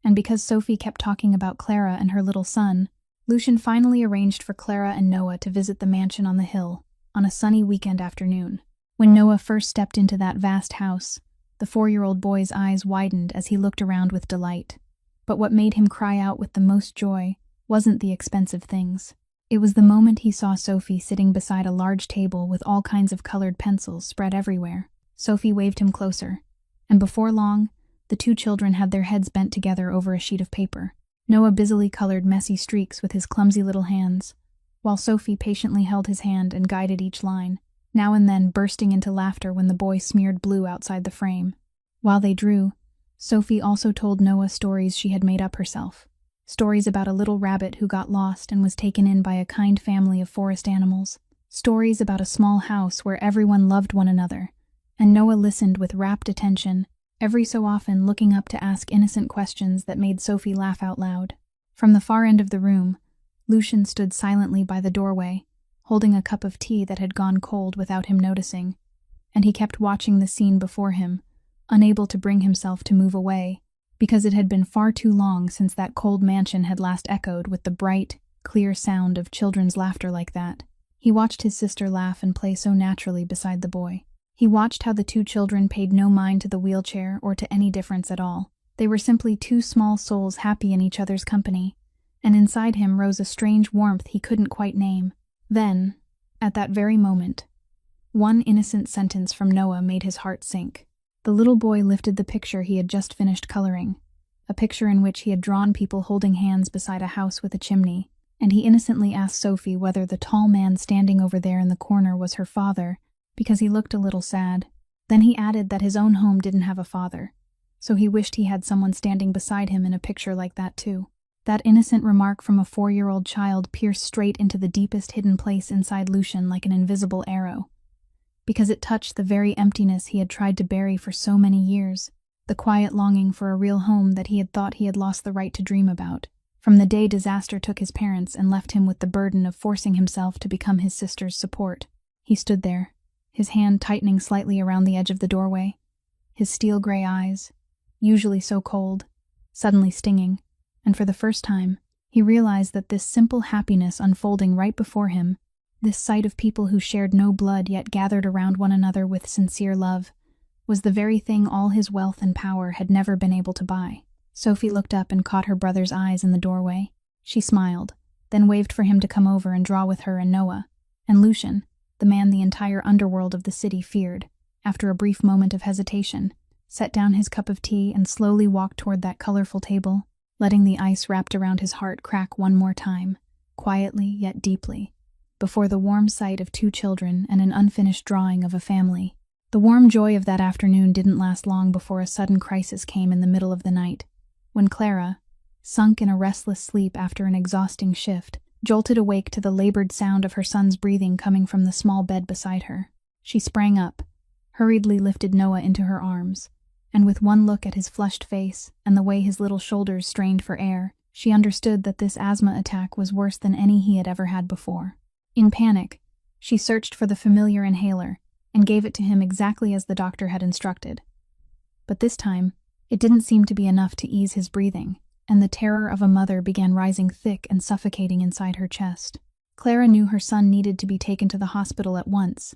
and because Sophie kept talking about Clara and her little son, Lucian finally arranged for Clara and Noah to visit the mansion on the hill on a sunny weekend afternoon. When Noah first stepped into that vast house, the 4-year-old boy's eyes widened as he looked around with delight. But what made him cry out with the most joy wasn't the expensive things. It was the moment he saw Sophie sitting beside a large table with all kinds of colored pencils spread everywhere. Sophie waved him closer, and before long, the two children had their heads bent together over a sheet of paper. Noah busily colored messy streaks with his clumsy little hands, while Sophie patiently held his hand and guided each line, now and then bursting into laughter when the boy smeared blue outside the frame. While they drew, Sophie also told Noah stories she had made up herself. Stories about a little rabbit who got lost and was taken in by a kind family of forest animals. Stories about a small house where everyone loved one another, and Noah listened with rapt attention, every so often looking up to ask innocent questions that made Sophie laugh out loud. From the far end of the room, Lucian stood silently by the doorway, holding a cup of tea that had gone cold without him noticing, and he kept watching the scene before him, unable to bring himself to move away, because it had been far too long since that cold mansion had last echoed with the bright, clear sound of children's laughter like that. He watched his sister laugh and play so naturally beside the boy. He watched how the two children paid no mind to the wheelchair or to any difference at all. They were simply two small souls happy in each other's company, and inside him rose a strange warmth he couldn't quite name. Then, at that very moment, one innocent sentence from Noah made his heart sink. The little boy lifted the picture he had just finished coloring, a picture in which he had drawn people holding hands beside a house with a chimney, and he innocently asked Sophie whether the tall man standing over there in the corner was her father, because he looked a little sad. Then he added that his own home didn't have a father, so he wished he had someone standing beside him in a picture like that too. That innocent remark from a 4-year-old child pierced straight into the deepest hidden place inside Lucian like an invisible arrow, because it touched the very emptiness he had tried to bury for so many years, the quiet longing for a real home that he had thought he had lost the right to dream about, from the day disaster took his parents and left him with the burden of forcing himself to become his sister's support. He stood there, his hand tightening slightly around the edge of the doorway, his steel-gray eyes, usually so cold, suddenly stinging, and for the first time, he realized that this simple happiness unfolding right before him, this sight of people who shared no blood yet gathered around one another with sincere love, was the very thing all his wealth and power had never been able to buy. Sophie looked up and caught her brother's eyes in the doorway. She smiled, then waved for him to come over and draw with her and Noah, and Lucian, the man the entire underworld of the city feared, after a brief moment of hesitation, set down his cup of tea and slowly walked toward that colorful table, letting the ice wrapped around his heart crack one more time, quietly yet deeply, before the warm sight of two children and an unfinished drawing of a family. The warm joy of that afternoon didn't last long before a sudden crisis came in the middle of the night, when Clara, sunk in a restless sleep after an exhausting shift, jolted awake to the labored sound of her son's breathing coming from the small bed beside her. She sprang up, hurriedly lifted Noah into her arms, and with one look at his flushed face and the way his little shoulders strained for air, she understood that this asthma attack was worse than any he had ever had before. In panic, she searched for the familiar inhaler and gave it to him exactly as the doctor had instructed. But this time, it didn't seem to be enough to ease his breathing, and the terror of a mother began rising thick and suffocating inside her chest. Clara knew her son needed to be taken to the hospital at once,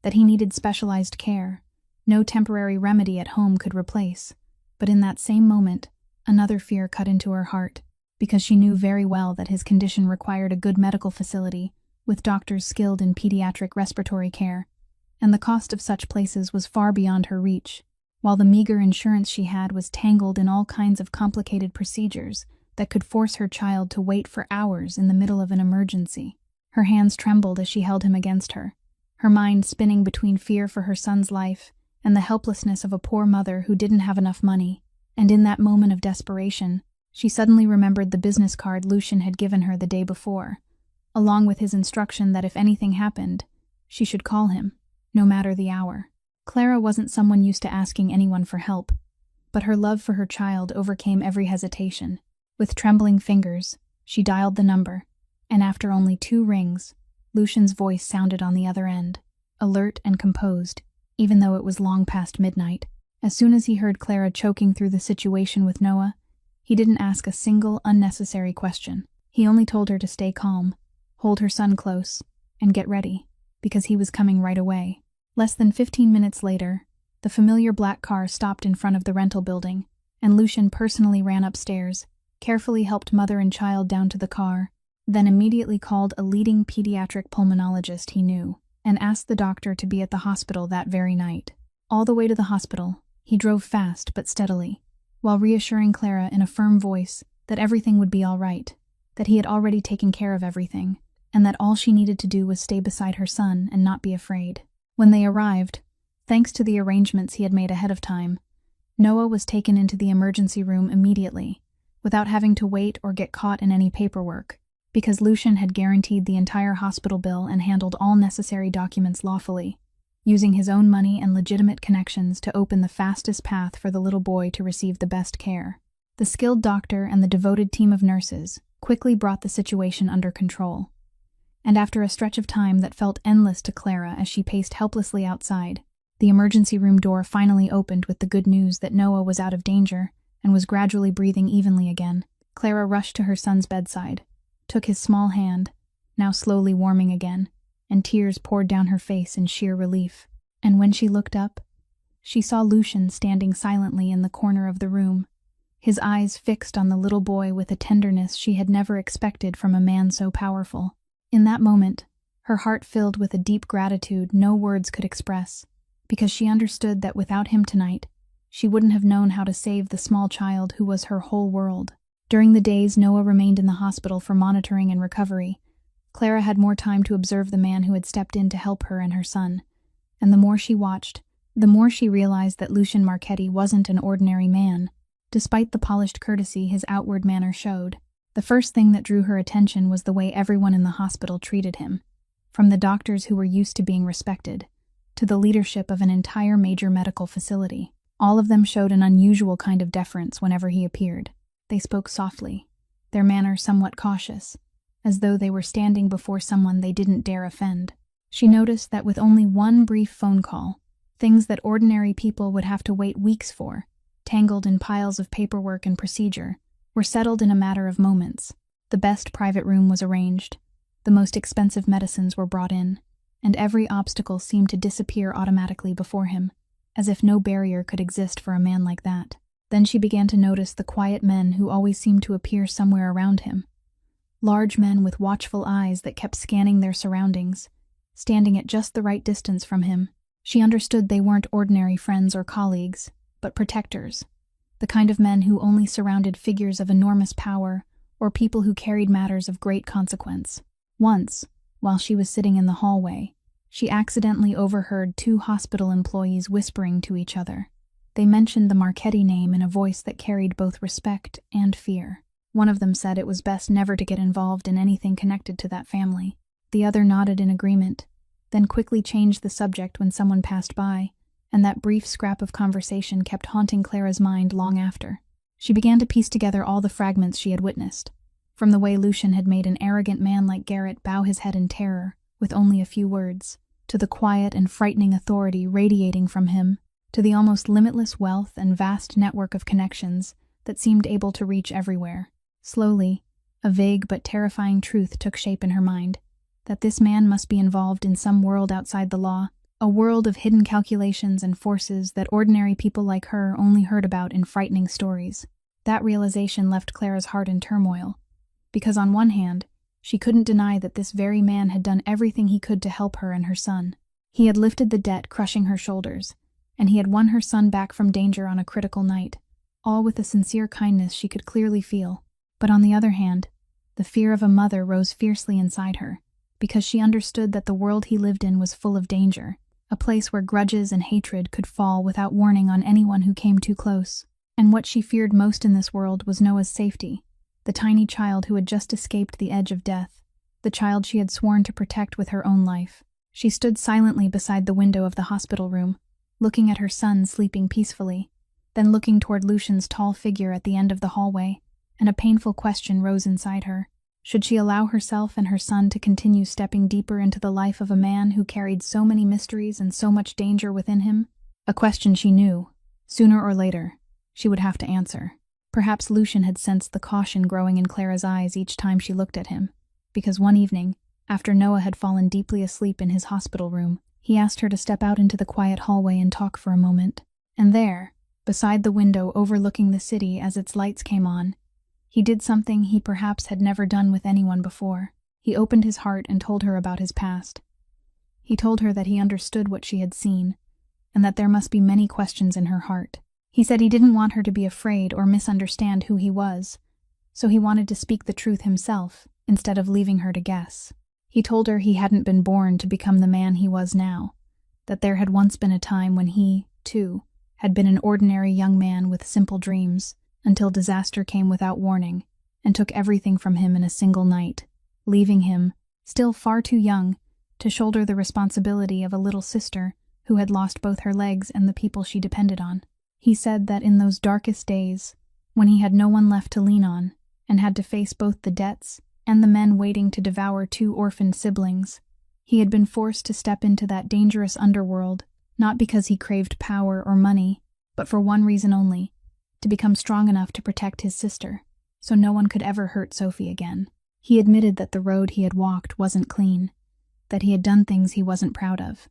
that he needed specialized care. No temporary remedy at home could replace. But in that same moment, another fear cut into her heart, because she knew very well that his condition required a good medical facility, with doctors skilled in pediatric respiratory care, and the cost of such places was far beyond her reach, while the meager insurance she had was tangled in all kinds of complicated procedures that could force her child to wait for hours in the middle of an emergency. Her hands trembled as she held him against her, her mind spinning between fear for her son's life and the helplessness of a poor mother who didn't have enough money. And in that moment of desperation, she suddenly remembered the business card Lucian had given her the day before, along with his instruction that if anything happened, she should call him, no matter the hour. Clara wasn't someone used to asking anyone for help, but her love for her child overcame every hesitation. With trembling fingers, she dialed the number, and after only 2 rings, Lucian's voice sounded on the other end, alert and composed, even though it was long past midnight. As soon as he heard Clara choking through the situation with Noah, he didn't ask a single unnecessary question. He only told her to stay calm, hold her son close, and get ready, because he was coming right away. Less than 15 minutes later, the familiar black car stopped in front of the rental building, and Lucian personally ran upstairs, carefully helped mother and child down to the car, then immediately called a leading pediatric pulmonologist he knew and asked the doctor to be at the hospital that very night. All the way to the hospital, he drove fast but steadily, while reassuring Clara in a firm voice that everything would be all right, that he had already taken care of everything, and that all she needed to do was stay beside her son and not be afraid. When they arrived, thanks to the arrangements he had made ahead of time, Noah was taken into the emergency room immediately, without having to wait or get caught in any paperwork, because Lucian had guaranteed the entire hospital bill and handled all necessary documents lawfully, using his own money and legitimate connections to open the fastest path for the little boy to receive the best care. The skilled doctor and the devoted team of nurses quickly brought the situation under control, and after a stretch of time that felt endless to Clara as she paced helplessly outside, the emergency room door finally opened with the good news that Noah was out of danger and was gradually breathing evenly again. Clara rushed to her son's bedside, took his small hand, now slowly warming again, and tears poured down her face in sheer relief. And when she looked up, she saw Lucian standing silently in the corner of the room, his eyes fixed on the little boy with a tenderness she had never expected from a man so powerful. In that moment, her heart filled with a deep gratitude no words could express, because she understood that without him tonight, she wouldn't have known how to save the small child who was her whole world. During the days Noah remained in the hospital for monitoring and recovery, Clara had more time to observe the man who had stepped in to help her and her son, and the more she watched, the more she realized that Lucian Marchetti wasn't an ordinary man. Despite the polished courtesy his outward manner showed, the first thing that drew her attention was the way everyone in the hospital treated him, from the doctors who were used to being respected, to the leadership of an entire major medical facility. All of them showed an unusual kind of deference whenever he appeared. They spoke softly, their manner somewhat cautious, as though they were standing before someone they didn't dare offend. She noticed that with only one brief phone call, things that ordinary people would have to wait weeks for, tangled in piles of paperwork and procedure, were settled in a matter of moments. The best private room was arranged, the most expensive medicines were brought in, and every obstacle seemed to disappear automatically before him, as if no barrier could exist for a man like that. Then she began to notice the quiet men who always seemed to appear somewhere around him. Large men with watchful eyes that kept scanning their surroundings, standing at just the right distance from him. She understood they weren't ordinary friends or colleagues, but protectors, the kind of men who only surrounded figures of enormous power or people who carried matters of great consequence. Once, while she was sitting in the hallway, she accidentally overheard two hospital employees whispering to each other. They mentioned the Marchetti name in a voice that carried both respect and fear. One of them said it was best never to get involved in anything connected to that family. The other nodded in agreement, then quickly changed the subject when someone passed by, and that brief scrap of conversation kept haunting Clara's mind long after. She began to piece together all the fragments she had witnessed, from the way Lucian had made an arrogant man like Garrett bow his head in terror with only a few words, to the quiet and frightening authority radiating from him, to the almost limitless wealth and vast network of connections that seemed able to reach everywhere. Slowly, a vague but terrifying truth took shape in her mind, that this man must be involved in some world outside the law, a world of hidden calculations and forces that ordinary people like her only heard about in frightening stories. That realization left Clara's heart in turmoil, because on one hand, she couldn't deny that this very man had done everything he could to help her and her son. He had lifted the debt crushing her shoulders, and he had won her son back from danger on a critical night, all with a sincere kindness she could clearly feel. But on the other hand, the fear of a mother rose fiercely inside her, because she understood that the world he lived in was full of danger, a place where grudges and hatred could fall without warning on anyone who came too close. And what she feared most in this world was Noah's safety, the tiny child who had just escaped the edge of death, the child she had sworn to protect with her own life. She stood silently beside the window of the hospital room, looking at her son sleeping peacefully, then looking toward Lucian's tall figure at the end of the hallway, and a painful question rose inside her. Should she allow herself and her son to continue stepping deeper into the life of a man who carried so many mysteries and so much danger within him? A question she knew, sooner or later, she would have to answer. Perhaps Lucian had sensed the caution growing in Clara's eyes each time she looked at him, because one evening, after Noah had fallen deeply asleep in his hospital room, he asked her to step out into the quiet hallway and talk for a moment. And there, beside the window overlooking the city as its lights came on, He did something he perhaps had never done with anyone before. He opened his heart and told her about his past. He told her that he understood what she had seen, and that there must be many questions in her heart. He said he didn't want her to be afraid or misunderstand who he was, so he wanted to speak the truth himself, instead of leaving her to guess. He told her he hadn't been born to become the man he was now, that there had once been a time when he, too, had been an ordinary young man with simple dreams, until disaster came without warning and took everything from him in a single night, leaving him, still far too young, to shoulder the responsibility of a little sister who had lost both her legs and the people she depended on. He said that in those darkest days, when he had no one left to lean on, and had to face both the debts and the men waiting to devour two orphaned siblings, he had been forced to step into that dangerous underworld, not because he craved power or money, but for one reason only: to become strong enough to protect his sister, so no one could ever hurt Sophie again. He admitted that the road he had walked wasn't clean, that he had done things he wasn't proud of,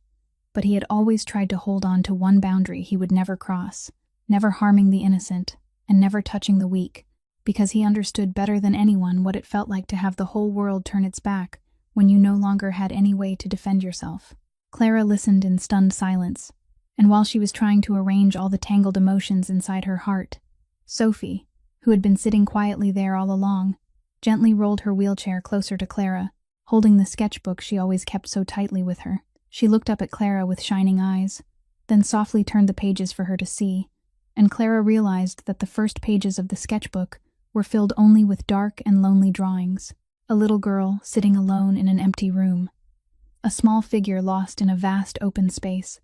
but he had always tried to hold on to one boundary he would never cross, never harming the innocent, and never touching the weak, because he understood better than anyone what it felt like to have the whole world turn its back when you no longer had any way to defend yourself. Clara listened in stunned silence, and while she was trying to arrange all the tangled emotions inside her heart, Sophie, who had been sitting quietly there all along, gently rolled her wheelchair closer to Clara, holding the sketchbook she always kept so tightly with her. She looked up at Clara with shining eyes, then softly turned the pages for her to see, and Clara realized that the first pages of the sketchbook were filled only with dark and lonely drawings. A little girl sitting alone in an empty room. A small figure lost in a vast open space.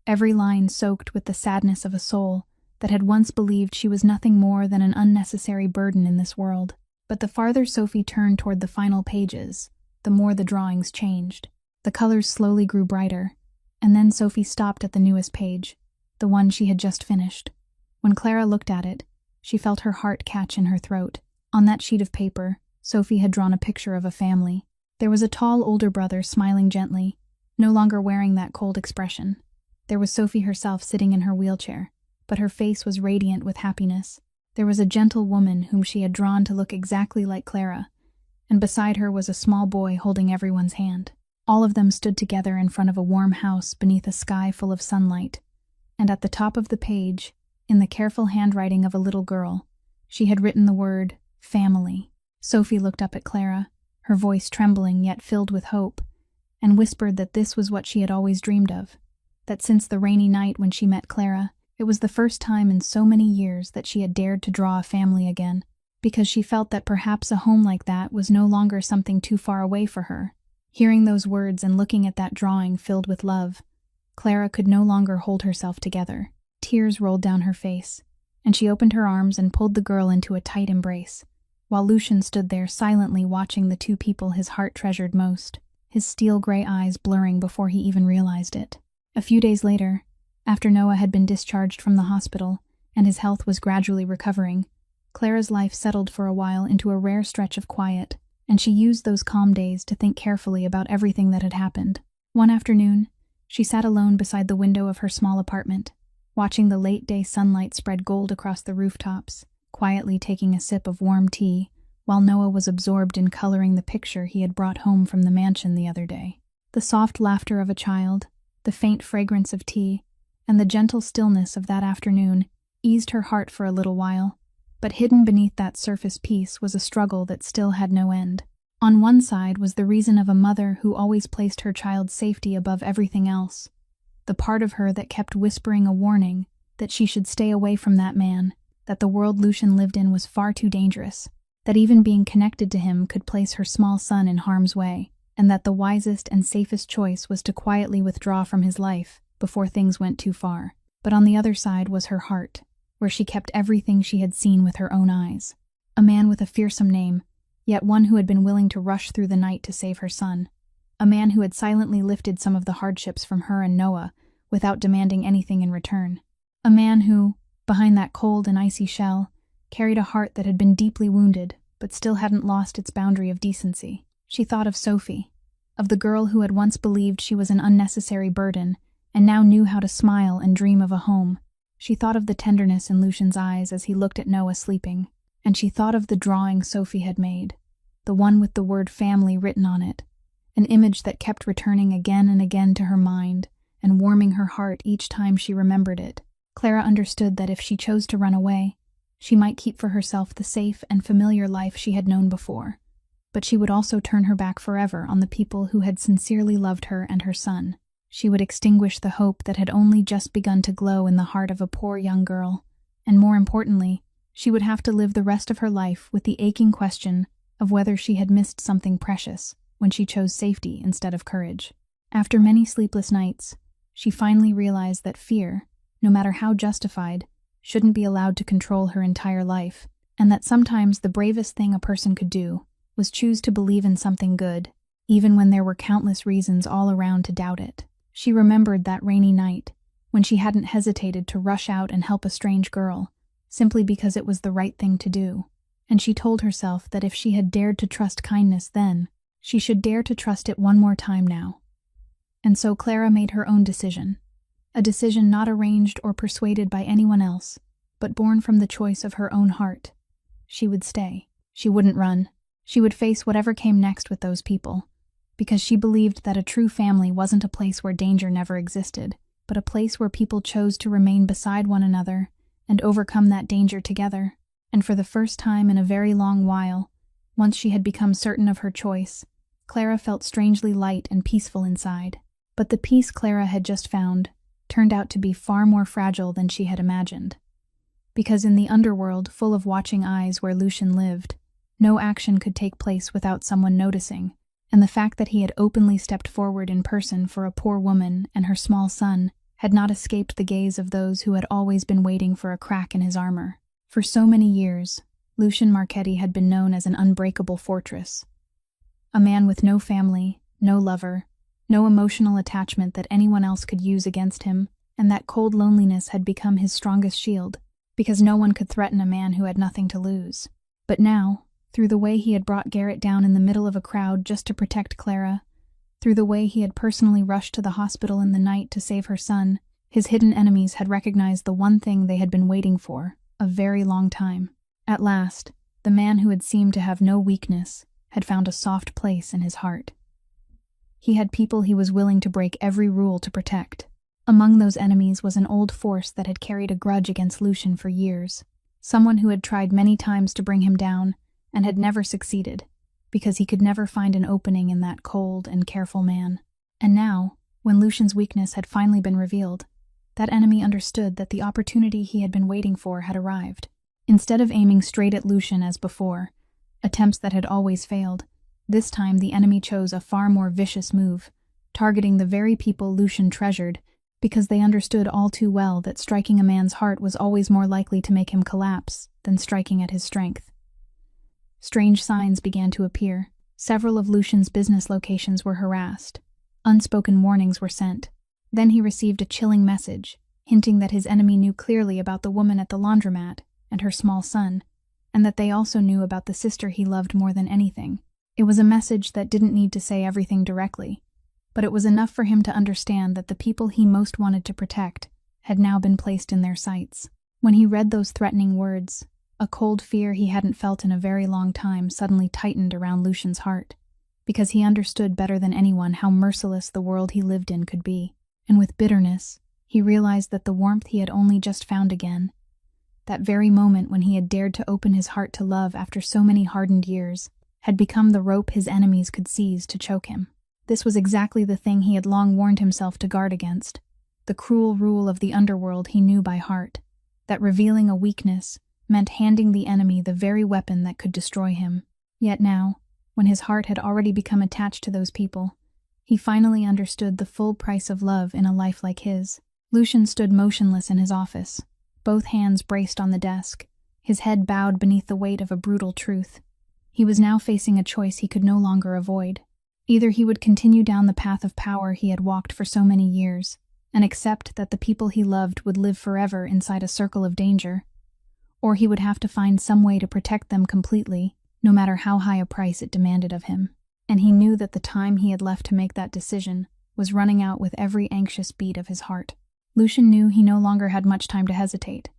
Every line soaked with the sadness of a soul that had once believed she was nothing more than an unnecessary burden in this world. But the farther Sophie turned toward the final pages, the more the drawings changed. The colors slowly grew brighter, and then Sophie stopped at the newest page, the one she had just finished. When Clara looked at it, she felt her heart catch in her throat. On that sheet of paper, Sophie had drawn a picture of a family. There was a tall older brother smiling gently, no longer wearing that cold expression. There was Sophie herself sitting in her wheelchair, but her face was radiant with happiness. There was a gentle woman whom she had drawn to look exactly like Clara, and beside her was a small boy holding everyone's hand. All of them stood together in front of a warm house beneath a sky full of sunlight, and at the top of the page, in the careful handwriting of a little girl, she had written the word family. Sophie looked up at Clara, her voice trembling yet filled with hope, and whispered that this was what she had always dreamed of, that since the rainy night when she met Clara, it was the first time in so many years that she had dared to draw a family again, because she felt that perhaps a home like that was no longer something too far away for her. Hearing those words and looking at that drawing filled with love, Clara could no longer hold herself together. Tears rolled down her face, and she opened her arms and pulled the girl into a tight embrace, while Lucian stood there silently watching the two people his heart treasured most, his steel-gray eyes blurring before he even realized it. A few days later, after Noah had been discharged from the hospital and his health was gradually recovering, Clara's life settled for a while into a rare stretch of quiet, and she used those calm days to think carefully about everything that had happened. One afternoon, she sat alone beside the window of her small apartment, watching the late-day sunlight spread gold across the rooftops, quietly taking a sip of warm tea, while Noah was absorbed in coloring the picture he had brought home from the mansion the other day. The soft laughter of a child, the faint fragrance of tea, and the gentle stillness of that afternoon eased her heart for a little while, but hidden beneath that surface peace was a struggle that still had no end. On one side was the reason of a mother who always placed her child's safety above everything else, the part of her that kept whispering a warning that she should stay away from that man, that the world Lucian lived in was far too dangerous, that even being connected to him could place her small son in harm's way, and that the wisest and safest choice was to quietly withdraw from his life before things went too far. But on the other side was her heart, where she kept everything she had seen with her own eyes. A man with a fearsome name, yet one who had been willing to rush through the night to save her son. A man who had silently lifted some of the hardships from her and Noah without demanding anything in return. A man who, behind that cold and icy shell, carried a heart that had been deeply wounded but still hadn't lost its boundary of decency. She thought of Sophie, of the girl who had once believed she was an unnecessary burden and now knew how to smile and dream of a home. She thought of the tenderness in Lucian's eyes as he looked at Noah sleeping, and she thought of the drawing Sophie had made, the one with the word family written on it, an image that kept returning again and again to her mind and warming her heart each time she remembered it. Clara understood that if she chose to run away, she might keep for herself the safe and familiar life she had known before, but she would also turn her back forever on the people who had sincerely loved her and her son. She would extinguish the hope that had only just begun to glow in the heart of a poor young girl, and more importantly, she would have to live the rest of her life with the aching question of whether she had missed something precious when she chose safety instead of courage. After many sleepless nights, she finally realized that fear, no matter how justified, shouldn't be allowed to control her entire life, and that sometimes the bravest thing a person could do was choose to believe in something good, even when there were countless reasons all around to doubt it. She remembered that rainy night, when she hadn't hesitated to rush out and help a strange girl, simply because it was the right thing to do, and she told herself that if she had dared to trust kindness then, she should dare to trust it one more time now. And so Clara made her own decision, a decision not arranged or persuaded by anyone else, but born from the choice of her own heart. She would stay. She wouldn't run. She would face whatever came next with those people, because she believed that a true family wasn't a place where danger never existed, but a place where people chose to remain beside one another and overcome that danger together. And for the first time in a very long while, once she had become certain of her choice, Clara felt strangely light and peaceful inside. But the peace Clara had just found turned out to be far more fragile than she had imagined. Because in the underworld full of watching eyes where Lucian lived, no action could take place without someone noticing, and the fact that he had openly stepped forward in person for a poor woman and her small son had not escaped the gaze of those who had always been waiting for a crack in his armor. For so many years, Lucian Marchetti had been known as an unbreakable fortress. A man with no family, no lover, no emotional attachment that anyone else could use against him, and that cold loneliness had become his strongest shield, because no one could threaten a man who had nothing to lose. But now, through the way he had brought Garrett down in the middle of a crowd just to protect Clara, through the way he had personally rushed to the hospital in the night to save her son, his hidden enemies had recognized the one thing they had been waiting for a very long time. At last, the man who had seemed to have no weakness had found a soft place in his heart. He had people he was willing to break every rule to protect. Among those enemies was an old force that had carried a grudge against Lucian for years, someone who had tried many times to bring him down and had never succeeded, because he could never find an opening in that cold and careful man. And now, when Lucian's weakness had finally been revealed, that enemy understood that the opportunity he had been waiting for had arrived. Instead of aiming straight at Lucian as before, attempts that had always failed, this time the enemy chose a far more vicious move, targeting the very people Lucian treasured, because they understood all too well that striking a man's heart was always more likely to make him collapse than striking at his strength. Strange signs began to appear. Several of Lucian's business locations were harassed. Unspoken warnings were sent. Then he received a chilling message, hinting that his enemy knew clearly about the woman at the laundromat and her small son, and that they also knew about the sister he loved more than anything. It was a message that didn't need to say everything directly, but it was enough for him to understand that the people he most wanted to protect had now been placed in their sights. When he read those threatening words, a cold fear he hadn't felt in a very long time suddenly tightened around Lucian's heart, because he understood better than anyone how merciless the world he lived in could be. And with bitterness, he realized that the warmth he had only just found again, that very moment when he had dared to open his heart to love after so many hardened years, had become the rope his enemies could seize to choke him. This was exactly the thing he had long warned himself to guard against, the cruel rule of the underworld he knew by heart, that revealing a weakness meant handing the enemy the very weapon that could destroy him. Yet now, when his heart had already become attached to those people, he finally understood the full price of love in a life like his. Lucian stood motionless in his office, both hands braced on the desk, his head bowed beneath the weight of a brutal truth. He was now facing a choice he could no longer avoid. Either he would continue down the path of power he had walked for so many years, and accept that the people he loved would live forever inside a circle of danger, or he would have to find some way to protect them completely, no matter how high a price it demanded of him. And he knew that the time he had left to make that decision was running out with every anxious beat of his heart. Lucian knew he no longer had much time to hesitate,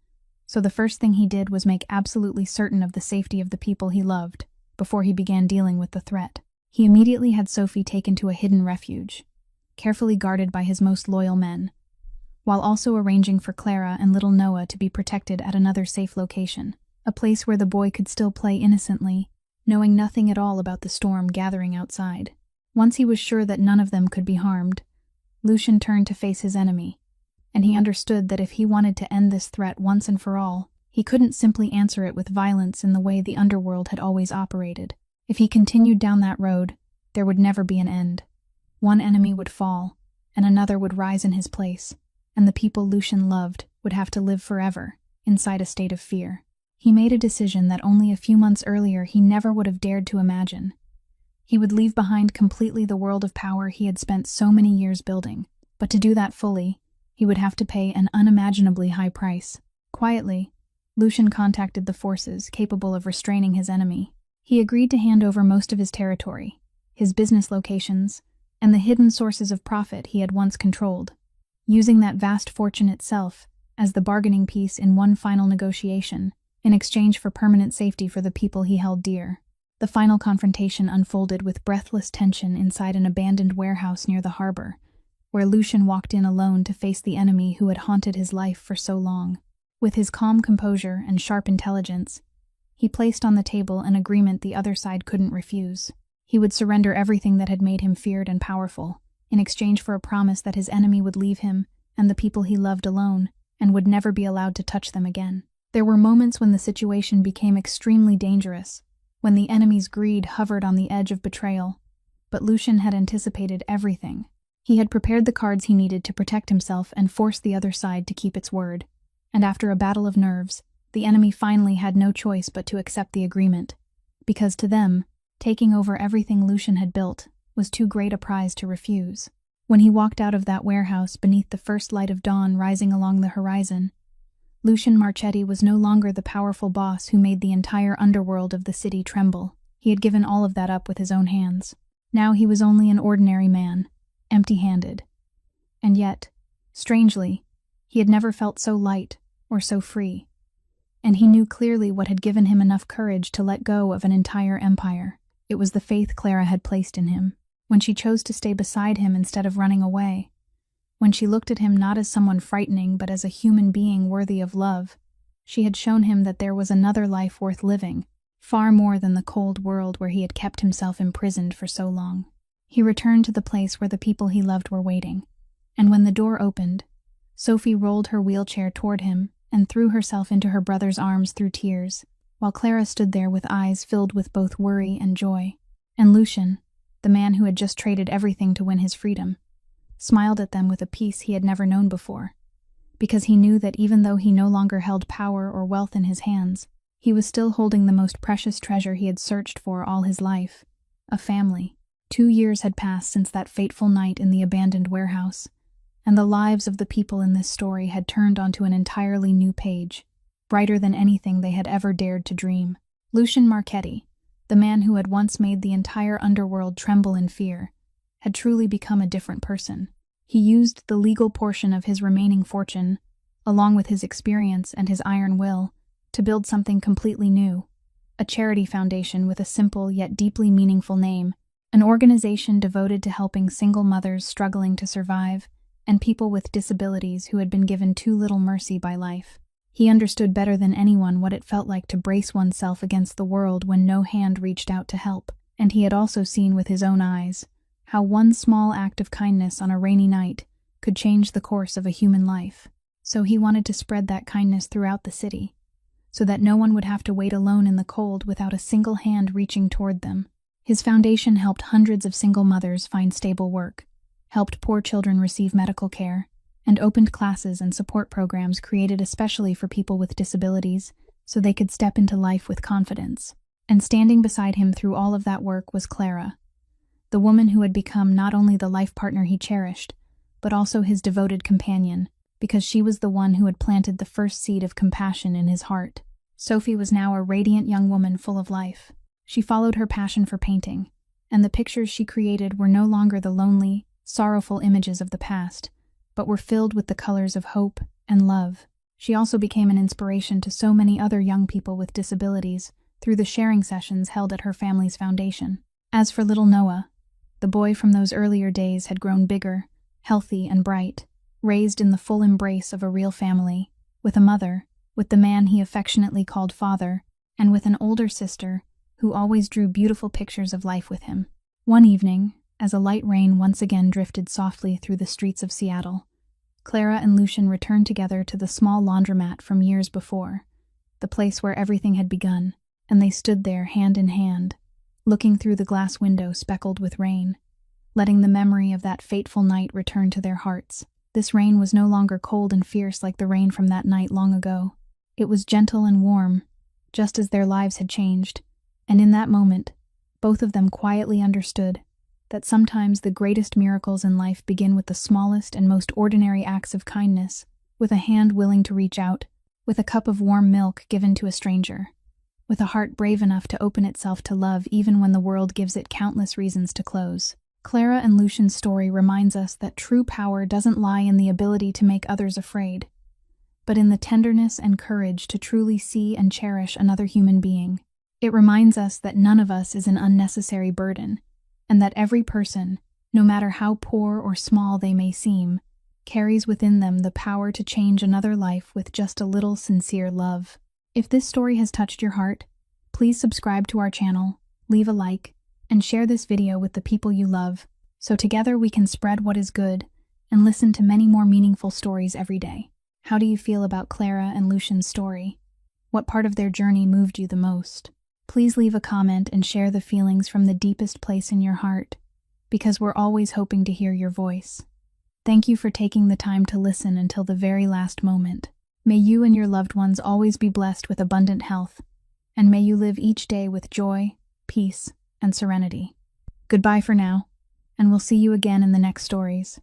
So the first thing he did was make absolutely certain of the safety of the people he loved before he began dealing with the threat. He immediately had Sophie taken to a hidden refuge, carefully guarded by his most loyal men, while also arranging for Clara and little Noah to be protected at another safe location, a place where the boy could still play innocently, knowing nothing at all about the storm gathering outside. Once he was sure that none of them could be harmed, Lucian turned to face his enemy, and he understood that if he wanted to end this threat once and for all, he couldn't simply answer it with violence in the way the underworld had always operated. If he continued down that road, there would never be an end. One enemy would fall, and another would rise in his place, and the people Lucian loved would have to live forever inside a state of fear. He made a decision that only a few months earlier he never would have dared to imagine. He would leave behind completely the world of power he had spent so many years building, but to do that fully, he would have to pay an unimaginably high price. Quietly, Lucian contacted the forces capable of restraining his enemy. He agreed to hand over most of his territory, his business locations, and the hidden sources of profit he had once controlled, using that vast fortune itself as the bargaining piece in one final negotiation, in exchange for permanent safety for the people he held dear. The final confrontation unfolded with breathless tension inside an abandoned warehouse near the harbor, where Lucian walked in alone to face the enemy who had haunted his life for so long. With his calm composure and sharp intelligence, he placed on the table an agreement the other side couldn't refuse. He would surrender everything that had made him feared and powerful, in exchange for a promise that his enemy would leave him and the people he loved alone, and would never be allowed to touch them again. There were moments when the situation became extremely dangerous, when the enemy's greed hovered on the edge of betrayal, but Lucian had anticipated everything. He had prepared the cards he needed to protect himself and force the other side to keep its word, and after a battle of nerves, the enemy finally had no choice but to accept the agreement, because to them, taking over everything Lucian had built was too great a prize to refuse. When he walked out of that warehouse beneath the first light of dawn rising along the horizon, Lucian Marchetti was no longer the powerful boss who made the entire underworld of the city tremble. He had given all of that up with his own hands. Now he was only an ordinary man, empty-handed. And yet, strangely, he had never felt so light or so free. And he knew clearly what had given him enough courage to let go of an entire empire. It was the faith Clara had placed in him, when she chose to stay beside him instead of running away. When she looked at him not as someone frightening but as a human being worthy of love, she had shown him that there was another life worth living, far more than the cold world where he had kept himself imprisoned for so long. He returned to the place where the people he loved were waiting, and when the door opened, Sophie rolled her wheelchair toward him and threw herself into her brother's arms through tears, while Clara stood there with eyes filled with both worry and joy. And Lucian, the man who had just traded everything to win his freedom, smiled at them with a peace he had never known before, because he knew that even though he no longer held power or wealth in his hands, he was still holding the most precious treasure he had searched for all his life, a family. 2 years had passed since that fateful night in the abandoned warehouse, and the lives of the people in this story had turned onto an entirely new page, brighter than anything they had ever dared to dream. Lucian Marchetti, the man who had once made the entire underworld tremble in fear, had truly become a different person. He used the legal portion of his remaining fortune, along with his experience and his iron will, to build something completely new, a charity foundation with a simple yet deeply meaningful name, an organization devoted to helping single mothers struggling to survive and people with disabilities who had been given too little mercy by life. He understood better than anyone what it felt like to brace oneself against the world when no hand reached out to help, and he had also seen with his own eyes how one small act of kindness on a rainy night could change the course of a human life. So he wanted to spread that kindness throughout the city, so that no one would have to wait alone in the cold without a single hand reaching toward them. His foundation helped hundreds of single mothers find stable work, helped poor children receive medical care, and opened classes and support programs created especially for people with disabilities so they could step into life with confidence. And standing beside him through all of that work was Clara, the woman who had become not only the life partner he cherished, but also his devoted companion, because she was the one who had planted the first seed of compassion in his heart. Sophie was now a radiant young woman full of life. She followed her passion for painting, and the pictures she created were no longer the lonely, sorrowful images of the past, but were filled with the colors of hope and love. She also became an inspiration to so many other young people with disabilities through the sharing sessions held at her family's foundation. As for little Noah, the boy from those earlier days had grown bigger, healthy, and bright, raised in the full embrace of a real family, with a mother, with the man he affectionately called father, and with an older sister who always drew beautiful pictures of life with him. One evening, as a light rain once again drifted softly through the streets of Seattle, Clara and Lucian returned together to the small laundromat from years before, the place where everything had begun, and they stood there hand in hand, looking through the glass window speckled with rain, letting the memory of that fateful night return to their hearts. This rain was no longer cold and fierce like the rain from that night long ago. It was gentle and warm, just as their lives had changed, and in that moment, both of them quietly understood that sometimes the greatest miracles in life begin with the smallest and most ordinary acts of kindness, with a hand willing to reach out, with a cup of warm milk given to a stranger, with a heart brave enough to open itself to love even when the world gives it countless reasons to close. Clara and Lucian's story reminds us that true power doesn't lie in the ability to make others afraid, but in the tenderness and courage to truly see and cherish another human being. It reminds us that none of us is an unnecessary burden, and that every person, no matter how poor or small they may seem, carries within them the power to change another life with just a little sincere love. If this story has touched your heart, please subscribe to our channel, leave a like, and share this video with the people you love, so together we can spread what is good and listen to many more meaningful stories every day. How do you feel about Clara and Lucian's story? What part of their journey moved you the most? Please leave a comment and share the feelings from the deepest place in your heart, because we're always hoping to hear your voice. Thank you for taking the time to listen until the very last moment. May you and your loved ones always be blessed with abundant health, and may you live each day with joy, peace, and serenity. Goodbye for now, and we'll see you again in the next stories.